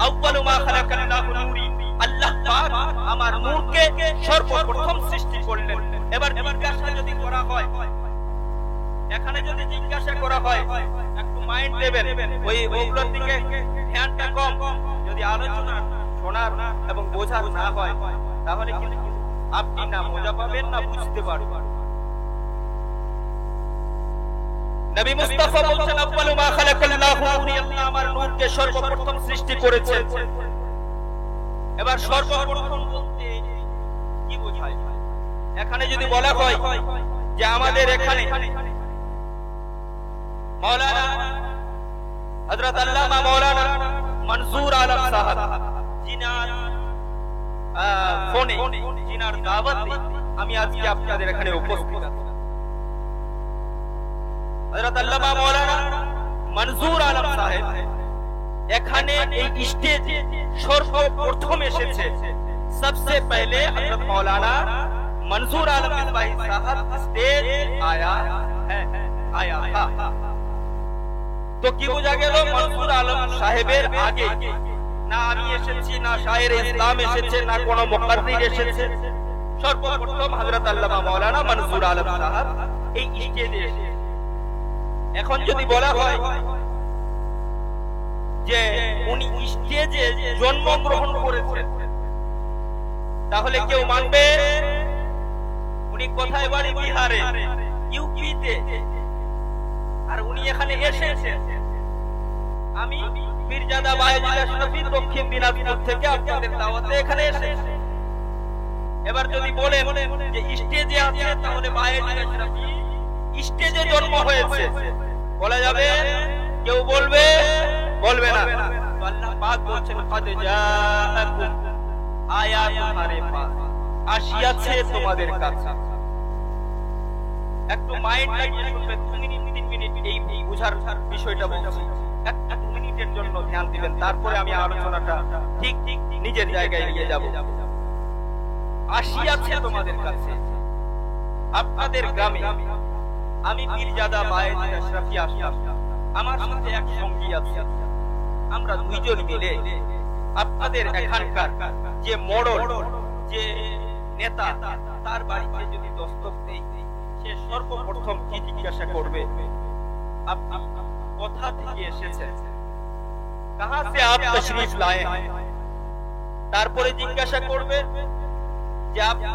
আউয়ালু মা খালাকাল্লাহু নূরি আল্লাহ পাক আমার নূরকে সর্বপ্রথম সৃষ্টি করলেন এবার জিজ্ঞাসা যদি করা হয় এখানে যদি জিজ্ঞাসা করা হয় একটু মাইন্ড দেবেন ওই ওগুলোর দিকে ধ্যানটা কম যদি আলোচনা শোনার এবং বোঝার না হয় তাহলে কিন্তু আপনি না মজা পাবেন না বুঝতে পারবেন নবী মুস্তাফা বলছেন আউয়ালু মা খালাকাল্লাহু নূরি আল্লাহ আমার নূরকে সর্বপ্রথম সৃষ্টি করেছেন এবার সর্বপ্রথম বলতে কি বোঝায় এখানে যদি বলা হয় যে আমাদের এখানে মাওলানা হযরত আল্লামা মাওলানা মনসুর আলম সাহেব জিনার ফোনে জিনার দাওয়াতে আমি আজকে আপনাদের এখানে উপস্থিত আছি হযরত আল্লামা মাওলানা মনসুর আলম সাহেব এখানে এই স্টেজে সর্বপ্রথম এসেছে सबसे पहले हजरत मौलाना मंसूर आलम मिसबाही साहब स्टेज आया था तो কি বোঝা গেল মনসুর আলম সাহেবের আগে না আমি এসেছি না শায়ের ইসলাম এসেছে না কোনো মুকাদ্দির এসেছে সর্বপ্রথম হযরত আল্লামা মাওলানা মনসুর আলম সাহেব এই স্টেজে এসেছে এখন যদি বলা হয় যে উনি স্টেজে জন্মগ্রহণ করেছেন তাহলে কেউ মানবে উনি কোথায় বাড়ি বিহারে ইউপিতে আর উনি এখানে এসেছেন আমি পীরজাদা বায়েজিদ আশরাফি দক্ষিণ দিনাজপুর থেকে আপনাদের দাওয়াতে এখানে এসেছি এবার যদি বলেন যে স্টেজে আছে তাহলে বায়েজিদ আশরাফি স্টেজে জন্ম হয়েছে বলা যাবে কেউ বলবে বলবে না তো আল্লাহ পাক বলছেন কদ জাআকুম আয়া তোমারে পাস আসিয়াছে তোমাদের কাছে একটু মাইন্ড লাগিয়ে শুনবে 2 মিনিট 3 মিনিট এই বুঝার বিষয়টা বলছি 1 মিনিটের জন্য ধ্যান দিবেন তারপরে আমি আলোচনাটা ঠিক নিজের জায়গায় নিয়ে যাব আসিয়াছে তোমাদের কাছে আপনাদের গ্রামে আমি পীরজাদা বায়েজিদ আশরাফি আসলাম আমার সাথে এক সঙ্গী আছে আমরা দুইজন মিলে আপনাদের এখানকার যে মোড়ল যে নেতা তার বাড়িতে যদি দস্তক দেই সে সর্বপ্রথম কি জিজ্ঞাসা করবে আপনি কোথা থেকে এসেছেন कहां से आप तशरीफ लाए हैं তারপরে জিজ্ঞাসা করবে যে আপনি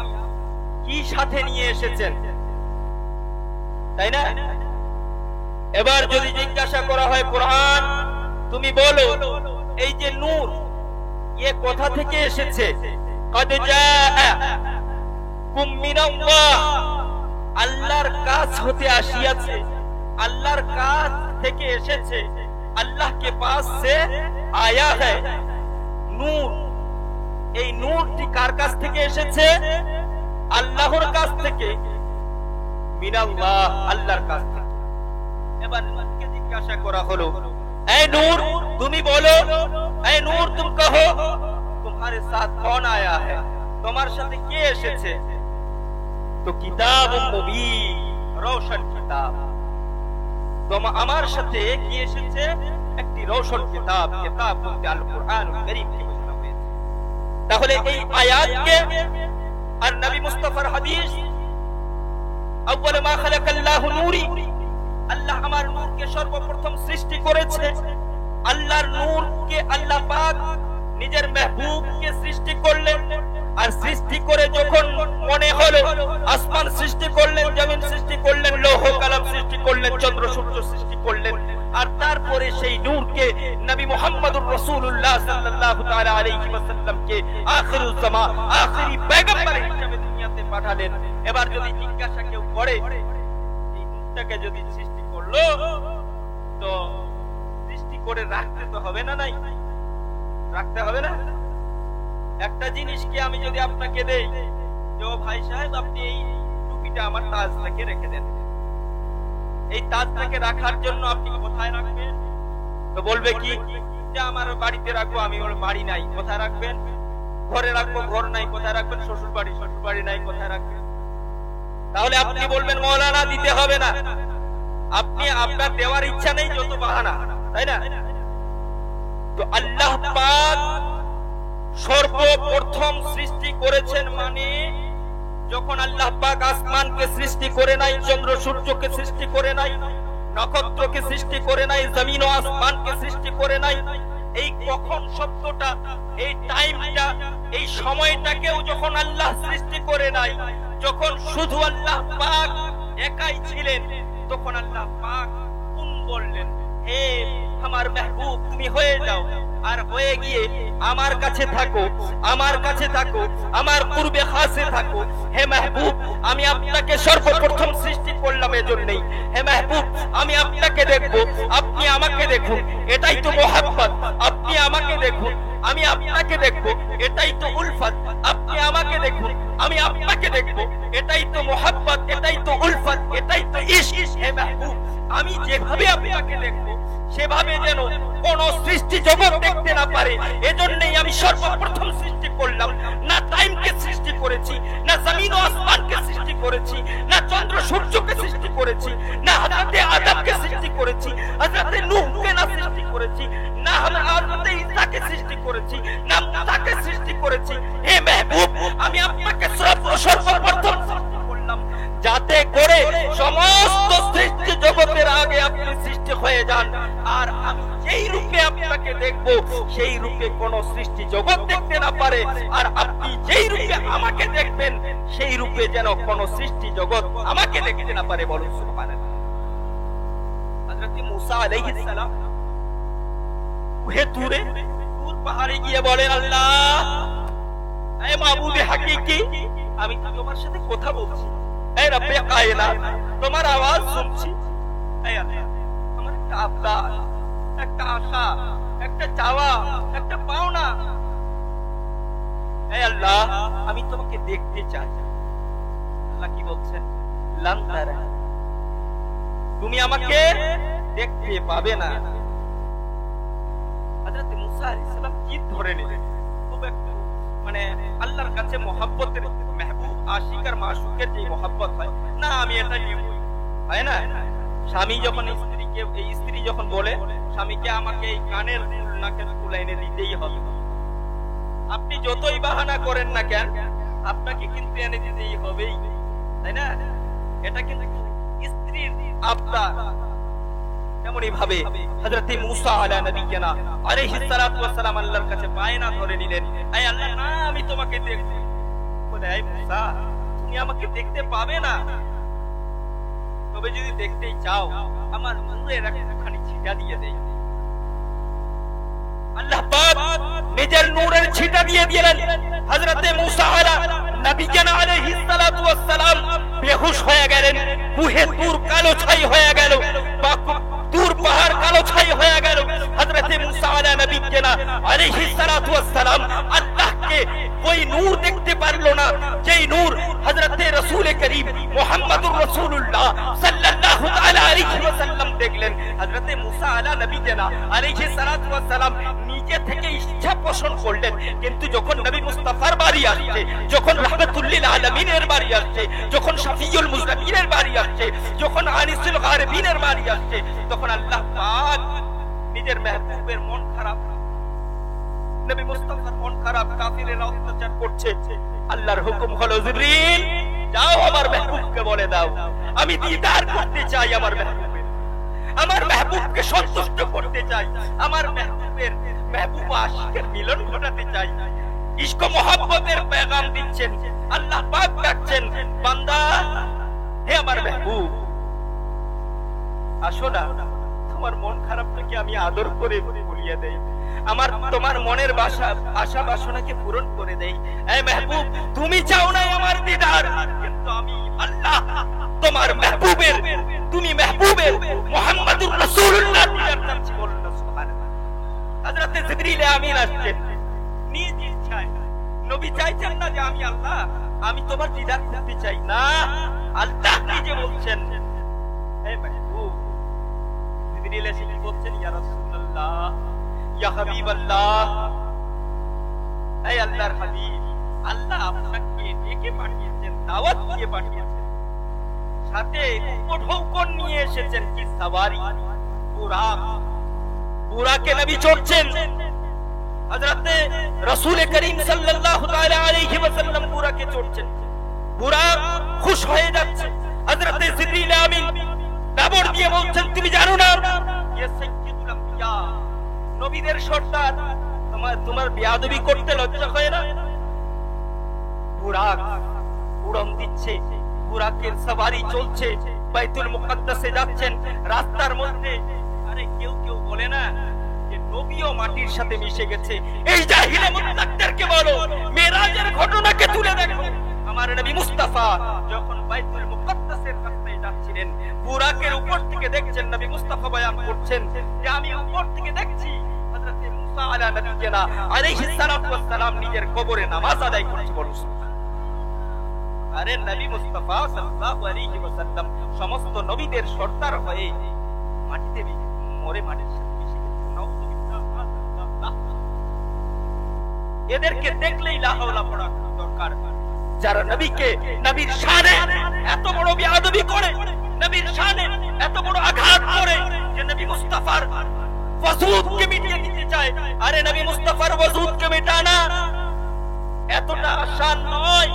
কি সাথে নিয়ে এসেছেন তাই না এবার যদি জিজ্ঞাসা করা হয় কোরআন তুমি বলো এই যে নূর ये কোথা থেকে এসেছে কদ জাআকুম মিনাল্লাহ আল্লাহর কাছ হতে আসিয়াছে আল্লাহর কাছ থেকে এসেছে আল্লাহ के पास से आया है নূর এই নূরটি কার কাছ থেকে এসেছে আল্লাহর কাছ থেকে মিনাল্লাহ আল্লাহর কাছ থেকে এবার নূরকে জিজ্ঞাসা করা হলো ऐ नूर तुम ही बोलो ऐ नूर तुम कहो तुम्हारे साथ कौन आया है तुम्हारे साथे के एसेছে तो किताब मुबीन रोशन किताब तुम আমার সাথে কি এসেছে একটি রোশন কিতাব কিতাব বলতে আল কুরআনুল কারীম কে বোঝানো হয়েছে তাহলে এই আয়াতকে আর নবী মুস্তাফার হাদিস আউয়াল মা খালাকাল্লাহু নূরি আল্লাহ আমার নূরকে সর্বপ্রথম সৃষ্টি করেছে আল্লাহর নূরকে আল্লাহ পাক নিজের মেহবুবকে সৃষ্টি করলেন আর সৃষ্টি করে যখন মনে হলো আসমান সৃষ্টি করলেন জমিন সৃষ্টি করলেন লৌহ কলম সৃষ্টি করলেন চন্দ্র সূর্য সৃষ্টি করলেন আর তারপরে সেই নূরকে নবী মুহাম্মদুর রাসূলুল্লাহ সাল্লাল্লাহু তাআলা আলাইহি ওয়াসাল্লাম কে আখিরুজ জামান আখেরি পয়গম্বর হিসেবে দুনিয়াতে পাঠালেন এবার যদি জিজ্ঞাসা কেউ করে এই নূরটাকে যদি সৃষ্টি করলো তো সৃষ্টি করে রাখতে তো হবে না নাই রাখতে হবে না একটা জিনিসকে আমি যদি আপনাকে দেই যে ও ভাই সাহেব আপনি এই টুপিটা আমার তাজটাকে রেখে দেন, এই তাজটাকে রাখার জন্য আপনি কোথায় রাখবেন? তো বলবে কি যে আমার বাড়িতে রাখবো, আমি ওর বাড়ি নাই, কোথায় রাখবেন? ঘরে রাখবো, ঘর নাই, কোথায় রাখবেন? শ্বশুর বাড়ি নাই, কোথায় রাখবেন? তাহলে আপনি বলবেন মৌলানা দিতে হবে না, আপনি আপনার দেওয়ার ইচ্ছা নেই, যত বাহানা, তাই না? তো আল্লাহ পাক সর্বপ্রথম সৃষ্টি করেছেন, মানে যখন আল্লাহ পাক আসমানকে সৃষ্টি করে নাই, চন্দ্র সূর্যকে সৃষ্টি করে নাই, নক্ষত্রকে সৃষ্টি করে নাই, জমিন ও আসমানকে সৃষ্টি করে নাই, এই কখন শব্দটা, এই টাইমটা, এই সময়টাকেও যখন আল্লাহ সৃষ্টি করে নাই, যখন শুধু আল্লাহ পাক একাই ছিলেন, তখন আল্লাহ পাক কোন বললেন, হে আমার মেহবুব তুমি হয়ে যাও, আর হয়ে গিয়ে আমার কাছে থাকো, আমার কাছে থাকো, আমার পূর্বে খাসে থাকো। হে মেহবুব আমি আপনাকে সর্বপ্রথম সৃষ্টি করলাম এজন্যই, হে মেহবুব আমি আপনাকে দেখবো, আপনি আমাকে দেখুন, এটাই তো মোহাব্বত। আপনি আমাকে দেখুন, আমি আপনাকে দেখবো, এটাই তো উলফত। আপনি আমাকে দেখুন, আমি আপনাকে দেখবো, এটাই তো মোহাব্বত, এটাই তো উলফত, এটাই তো ইশক। হে মেহবুব আমি যেভাবে আপনাকে দেখবো সেভাবে যেন কোন সৃষ্টি জগৎ দেখতে না পারে, এজন্যই আমি সর্বপ্রথম সৃষ্টি করলাম। না টাইমকে সৃষ্টি করেছি, না জমিন ও আসমানকে সৃষ্টি করেছি, না চন্দ্র সূর্যকে সৃষ্টি করেছি, না হযরতে আদমকে সৃষ্টি করেছি, হযরতে নূহকে না সৃষ্টি করেছি, না হযরতে ঈসাকে সৃষ্টি করেছি, না মুসাকে সৃষ্টি করেছি। হে মেহবুব আমি আপনাকে সর্বপ্রথম সৃষ্টি করলাম যাতে করে সমস্ত সৃষ্টি জগতের আগে আপনি সৃষ্টি হয়ে যান, আর আমি যেই রূপে আপনাকে দেখব সেই রূপে কোন সৃষ্টি জগৎ দেখতে না পারে, আর আপনি যেই রূপে আমাকে দেখবেন সেই রূপে যেন কোন সৃষ্টি জগৎ আমাকে দেখতে না পারে। বলুন সুবহানাল্লাহ। হযরত মুসা আলাইহিস সালাম তুর পাহাড়ে গিয়ে বলেন, আল্লাহ হে মাবুদে হাকিকি আমি তোমার সাথে কথা বলছি, হে রব্বে কায়নাত তোমার আওয়াজ শুনছি, হে আল্লাহ আমার একটা আবদার, একটা আশা, একটা চাওয়া, একটা পাওনা, হে আল্লাহ আমি তোমাকে দেখতে চাই। আল্লাহ কি বলছেন? লান তারা তুমি আমাকে দেখতে পাবে না। হযরত মুসা আলাইহিস সালাম জিদ ধরে নিলেন, খুব একটু মানে আল্লাহর কাছে মহব্বতের, মেহবুব আশিক আর মাশুকের যে মহব্বত হয় না, আমি এটা নিবই, হয় না? স্বামী যখন স্ত্রীকে, এই স্ত্রী যখন বলে স্বামীকে আমাকে এই কানের ফুল নাকের ফুল এনে দিতেই হবে, আপনি যতই বাহানা করেন না কেন আপনাকে কিন্তু এনে দিতেই হবেই, তাই না? এটা কিন্তু স্ত্রীর আবদার। তেমনি ভাবে হযরত মুসা আলাইহিস সালাতু ওয়াস সালাম আল্লাহর কাছে বায়না ধরে নিলেন, হে আল্লাহ না আমি তোমাকে দেখব। বলে হে মুসা তুমি আমাকে দেখতে পাবে না, তবে যদি দেখতেই চাও আমার নূরের একটুখানি ছিটা দিয়ে দেই। আল্লাহ পাক নিজের নূরের ছিটা দিয়ে দিলেন। হযরত মুসা আলাইহিস সালাতু ওয়াস সালাম বেহুশ হয়ে গেলেন, বুহে তুর কালো ছাই হয়ে গেল, তুর পাহাড় কালো ছাই হয়ে গেল। হযরত মুসা আলাইহিস সালাতু ওয়াস সালাম আল্লাহকে ওই নূর দেখতে পারলো না, যেই নূর হযরত রাসূল করিম মুহাম্মদুর রাসূলুল্লাহ সাল্লাল্লাহু তাআলা আলাইহি ওয়াসাল্লাম দেখলেন। হযরত মুসা আলাইহিস সালাতু ওয়াস সালাম নিজে থেকে ইচ্ছা পোষণ করলেন, কিন্তু যখন নবী মুস্তাফার বাড়ি আসছে, যখন রাহমাতুল লিল আলামিনের বাড়ি আসছে, যখন শাফিউল মুজনিবিনের বাড়ি আসছে, যখন আনিসুল গারিবিনের বাড়ি আসছে, তখন আল্লাহ পাক নিজের মেহবুবের মন খারাপ, নবী মুস্তাফার মন খারাপ, কাফিরেরা অত্যাচার করছে। আল্লাহর হুকুম হলো জিবরিল যাও আমার মেহবুবকে বলে দাও আমি দিদার করতে চাই, আমার মেহবুবকে সন্তুষ্ট করতে চাই, আমার মেহবুব আশিকের মিলন ঘটাতে চাই। ইশক ও মহব্বতের পেগাম দিচ্ছেন আল্লাহ পাক, ডাকছেন বান্দা হে আমার মেহবুব আসো না, তোমার মন খারাপটাকে আমি আদর করে ভুলিয়ে দেই, তোমার মনের আশা বাসনাকে পূরণ করে দেই। হে মেহবুব তুমি চাও না আমার দিদার, কিন্তু আমি আল্লাহ তোমার মেহবুবের, তুমি মেহবুবের মুহাম্মদুর রাসূলুল্লাহ দিদার চাচ্ছি। বলুন সুবহানাল্লাহ। হযরত জিবরিল আমিন আসছেন নিজ ইচ্ছায় নবী চাইছেন না যে আমি আল্লাহ আমি তোমার দিদার করতে চাই না, আল্লাহ নিজে বলছেন হে মাহবুব, জিবরিল এসে কি বলছেন, ইয়া রাসূলুল্লাহ, ইয়া হাবিবাল্লাহ, হে আল্লাহর হাবিব, আল্লাহ আপনাকে ডেকে পাঠিয়েছেন, দাওয়াত দিয়ে পাঠিয়েছেন, সাথে উপঢৌকন নিয়ে এসেছেন, কি সওয়ারি, বুরাক, বুরাকে নবী চড়ছেন। হযরতে রাসূল করিম সাল্লাল্লাহু তাআলা আলাইহি ওয়াসাল্লাম বুরাকে চড়ছেন, বুরাক খুশ হয়ে যাচ্ছে। হযরতে জিবরিল আমিন দাবর দিয়ে বলছেন, তুমি জানো না ইয়া সাইয়্যিদুল আম্বিয়া, নবীদের সর্দার, তোমার বেয়াদবি করতে লজ্জা হয় না? বুরাক উড়ন দিচ্ছে, বুরাকের সওয়ারি চলছে, বাইতুল মুকাদ্দাসে যাচ্ছেন। রাস্তার মধ্যে আরে কেউ কেউ বলে না যে নবীও মাটির সাথে মিশে গেছে। এই জাহিলে মুত্তাকিদেরকে বলো, মেরাজের ঘটনাকে তুলে দেখো। আমার নবী মুস্তাফা যখন বাইতুল মুকাদ্দাসের রাস্তায় যাচ্ছিলেন, বুরাকের উপর থেকে দেখছেন, নবী মুস্তাফা বয়ান করছেন যে আমি উপর থেকে দেখছি হযরতে মুসা আলা নবিয়িনা আলাইহিস সালাতু ওয়াস সালাম নিজের কবরে নামাজ আদায় করছে। বলুন আরে নবী মুস্তাফা সাল্লাল্লাহু আলাইহি ওয়াসাল্লাম সমস্ত নবীদের সর্দার হয়ে মাটিতে মরে মাটির সাথে মিশে গেছে। নাউযুবিল্লাহ। এদেরকে দেখলেই লা হাওলা পড়া দরকার। যারা নবীকে, নবীর শানে এত বড় বেয়াদবি করে, নবীর শানে এত বড় আঘাত করে যে নবী মুস্তাফার ওয়াজুদকে মিটিয়ে দিতে চায়। আরে নবী মুস্তাফার ওয়াজুদকে মেটানা এতটা আসান নয়।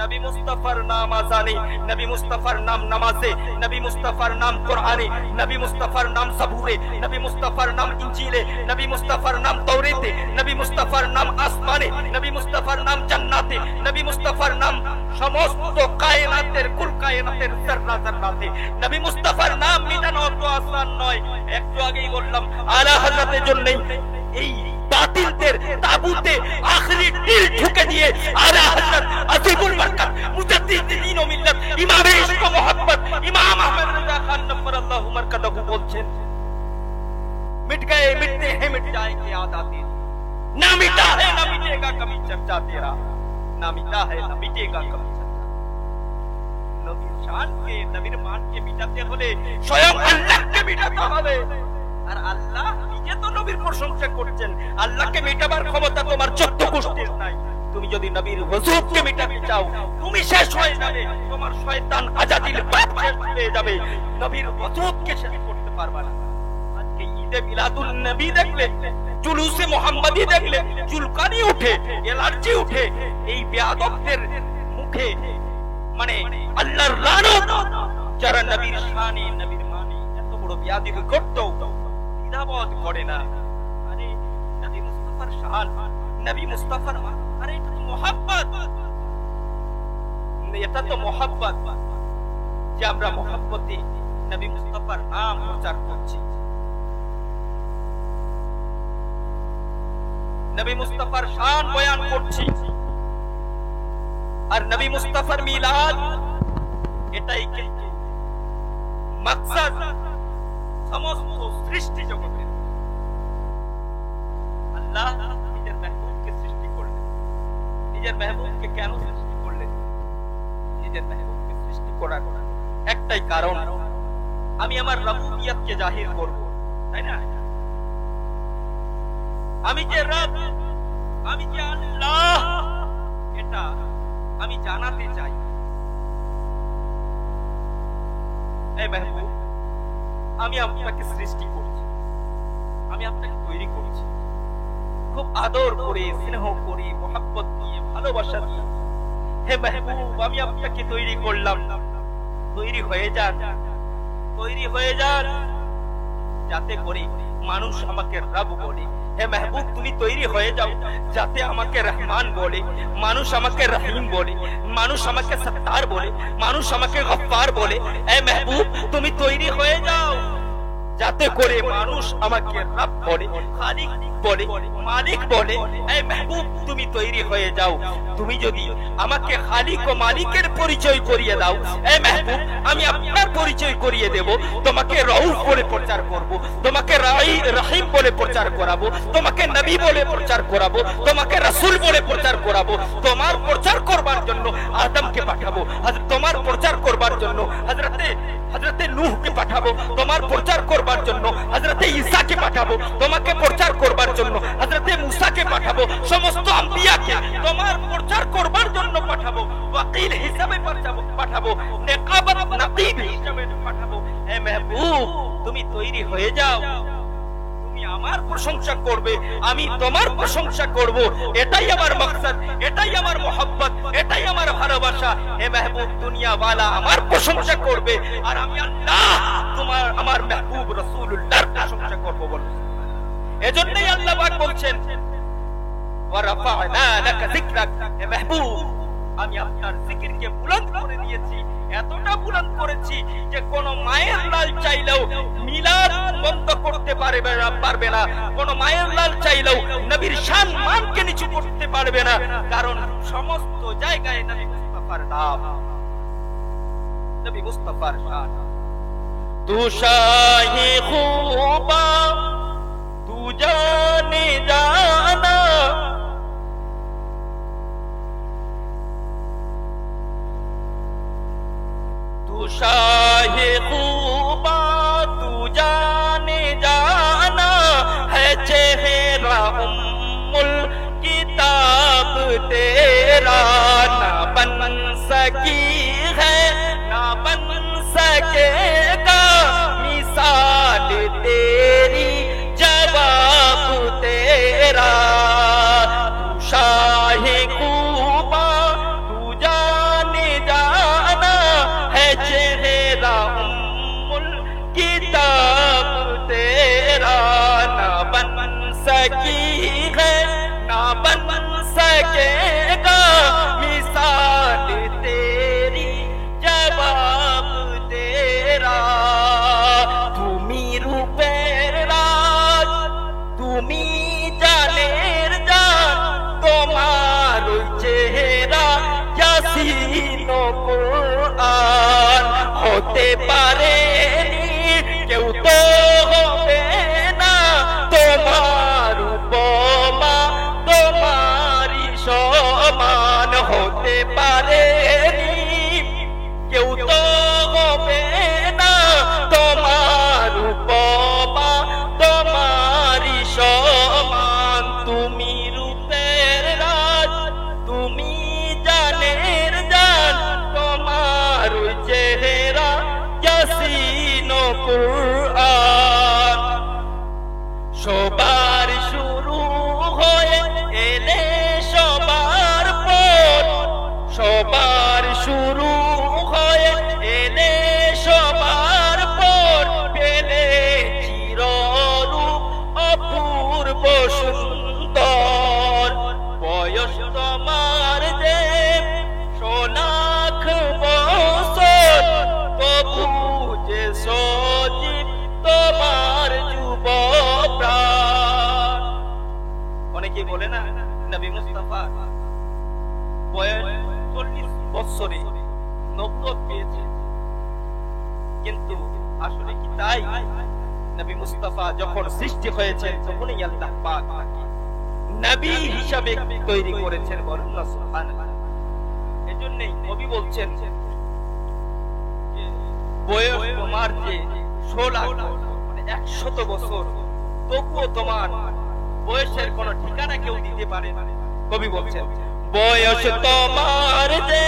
নবী মুস্তাফার নাম আজানে, নবী মুস্তাফার নাম নামাজে, নবী মুস্তাফার নাম কোরআনে, নবী মুস্তাফার নাম সাবুরে, নবী মুস্তাফার নাম ইনজিলে, নবী মুস্তাফার নাম তাওরাতে, নবী মুস্তাফার নাম আসমানে, নবী মুস্তাফার নাম জান্নাতে, নবী মুস্তাফার নাম সমস্ত কায়নাতের কুল কায়নাতের জাররা জাররাতে। নবী মুস্তাফার নাম মিটানো অত আসান নয়। একটু আগেই বললাম আলা হযরতের জন্য এই বাতিলদের তাবুতে আখরি তীর ঠুকে দিয়ে আলা হযরত আজিবুল বরকত মুজাদ্দিদিন ও মিল্লাত ইমামে ইশক ও মোহাব্বত ইমাম আহমদ রজা খান নফরাল্লাহু মারকাদাহু বলছেন, मिट गए मिटते हैं मिट जाएंगे आदा तेरी, ना मिटा है ना मिटेगा कभी चर्चा तेरा, ना मिटा है ना मिटेगा कभी चर्चा। নবীর শানকে, নবীর মানকে মিটাতে হলে স্বয়ং আল্লাহকে মিটাতে হবে। আর আল্লাহ নিজে তো নবীর প্রশংসা করছেন। আল্লাহকে মেটাবার ক্ষমতা তোমার 14 গোষ্ঠীর নাই। তুমি যদি নবীর হুজুরকে মেটাতে চাও, তুমি শেষ হয়ে যাবে, তোমার শয়তান আজাদিল বাপ শেষ হয়ে যাবে, নবীর হুজুরকে শেষ করতে পারবে না। আজকে ঈদে মিলাদুন নবী দেখলে, জুলুসে মুহাম্মাদি দেখলে চুলকানি উঠে, এলার্জি উঠে। এই বেয়াদবদের মুখে মানে আল্লাহর লানত। যারা নবীর শানে, নবীর মানে এত বড় বেয়াদবি করতো, দ্বিধাবোধ করে না। আরে নবী মুস্তাফার শান, নবী মুস্তাফার মান, আরে এটা তো মুহাব্বত, এটা তো মুহাব্বত যে আমরা মুহাব্বতে নবী মুস্তাফার নাম প্রচার করছি। নবী মুস্তাফার শান বয়ান করছি। আর নবী মুস্তাফার মিলাদ, এটাই কিন্তু মাকসাদ সমস্ত সৃষ্টি জগতের। আল্লাহ নিজের মেহবুবকে সৃষ্টি করলেন। নিজের মেহবুবকে কেন সৃষ্টি করলেন? নিজের মেহবুবকে সৃষ্টি করার একটাই কারণ, আমি আমার রব্বিয়তকে জাহির করব, তাই না? আমি যে রব, আমি যে আল্লাহ, এটা আমি জানাতে চাই। এই মেহবুব, আমি আপনাকে সৃষ্টি করছি, আমি আপনাকে তৈরি করছি, খুব আদর করে, স্নেহ করে, মোহাব্বত দিয়ে, ভালোবাসা দিয়ে। হে মেহবুব, আমি আপনাকে তৈরি করলাম, তৈরি হয়ে যান, তৈরি হয়ে যান, যাতে করে মানুষ আমাকে রব বলে। হে মেহবুব, তুমি তৈরি হয়ে যাও যাতে আমাকে রহমান বলে, মানুষ আমাকে রহিম বলে, মানুষ আমাকে সত্তার বলে, মানুষ আমাকে গফফার বলে। হে মেহবুব, তুমি তৈরি হয়ে যাও যাতে করে মানুষ আমাকে রব বলে, খালিক বলে, মালিক বলে। এই মেহবুব তুমি তৈরি হয়ে যাও। তুমি যদি আমাকে খালিক ও মালিকের পরিচয় করিয়ে দাও, এই মেহবুব আমি আপনার পরিচয় করিয়ে দেব। তোমাকে রউফ বলে প্রচার করব, তোমাকে রহিম বলে প্রচার করাবো, তোমাকে নবী বলে প্রচার করাবো, তোমাকে রাসূল বলে প্রচার করাবো। তোমার প্রচার করবার জন্য আদমকে পাঠাবো, তোমার প্রচার করবার জন্য হযরতে নূহকে পাঠাবো, তোমার প্রচার করবার জন্য হযরতে ঈসাকে পাঠাবো, তোমাকে প্রচার করবার জন্য হযরতে মুসাকে পাঠাবো। সমস্ত আম্বিয়াকে তোমার প্রচার করবার জন্য পাঠাবো, ওয়াকিল হিসাবে পাঠাবো, নেকাবত নকিব হিসাবে পাঠাবো। হে মেহবুব তুমি তৈরি হয়ে যাও। তুমি আমার প্রশংসা করবে, আমি তোমার প্রশংসা করব। এটাই আমার মাকসাদ, এটাই আমার মোহাব্বত, এটাই আমার ভালোবাসা। হে মেহবুব দুনিয়াওয়ালা আমার প্রশংসা করবে, আর আমি আল্লাহ আমার মেহবুব রাসূলুল্লাহর প্রশংসা করব বলে। এজন্যই আল্লাহ পাক বলছেন ওয়া রাফা'না লাকা যিকরাক। হে মেহবুব আমি আপনার জিকিরকে বুলন্দ করে দিয়েছি, এতটা বুলন্দ করেছি যে কোন মায়ের লাল চাইলেও মিলাদ বন্ধ করতে পারবে না, কোন মায়ের লাল চাইলেও নবীর শান মানকে নিচু করতে পারবে না, কারণ সমস্ত জায়গায় নবী মুস্তাফার নাম, নবী মুস্তাফার শান। তু শাহে খুবা তু জানে জানা, शाहे खूबा तू जाने जाना है, चेहरा उम्मुल किताब तेरा ना बन सकी है ना बन सकेगा, मिसाल तेरी जवाब तेरा। तू शाहे खूबा तू जाने जाना है, चेहरा उम्मुल किताब तेरा ना बन सकी है ना बन सकेगा, मिसाल तेरी जवाब तेरा। তুমি রূপের রাজ, তুমি জানের জান, তোমার চেহারা ইয়াসিন ও কুরআন হতে পারেনি কেউ, তো হবে না তোমার উপমা, তোমারই সমান হতে পারেনি কেউ, তো হবে না তোমার উপমা, তোমারই সমান। তুমি রূপের রাজ, তুমি জানের জান, তোমার চেহারা ইয়াসিন ও কুরআন। সবার শুরু হয়ে এলে সবার পর, সবার শুরু হয়ে এলে সবার পর, পেলে চিররূপ অপূর্ব সুন্দর। বয়স তোমার যে 100 লাখ বছর, তবু যে সজীব তোমার যুব প্রাণ। অনেকে বলে না নবী মুস্তাফা বয়স 40 বছরে নবুয়ত পেয়েছে, কিন্তু আসলে কি তাই? নবী মুস্তাফা যখন সৃষ্টি হয়েছে তখনই আল্লাহ পাক নবী হিসাবে তৈরি করেছেন, বলেন না সুবহানাল্লাহ। এজন্যই নবী বলছেন যে বয়স তোমার যে 100 লাখ মানে 100 বছর, তবুও তোমার বয়সের কোনো ঠিকানা কেউ দিতে পারে না। কবি বলছেন বয়স তোমার যে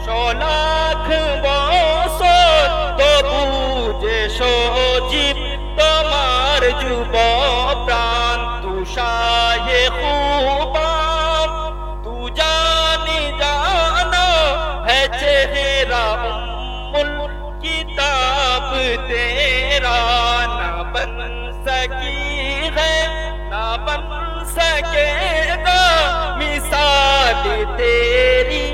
100 লাখ বছর, তবু যে সজীব তোমার যুব প্রাণ। তু শাহে খুবা তু জানে জানা है, चेहरा उम्मुल किताब तेरा ना बन सकी है ना बन सकेगा, मिसाल तेरी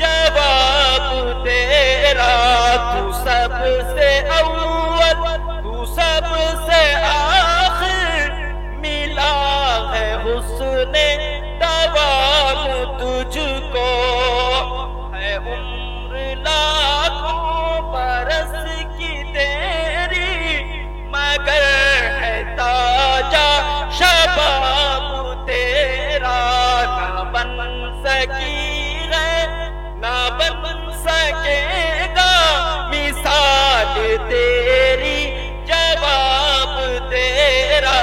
जवाब तेरा। तू सबसे अव्वल तू सबसे सकी है ना बन सकेगा मिसाल तेरी जवाब तेरा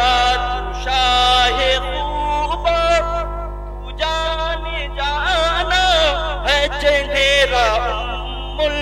तू शाह खूबा तू जान जाना है चेहरा उम्मुल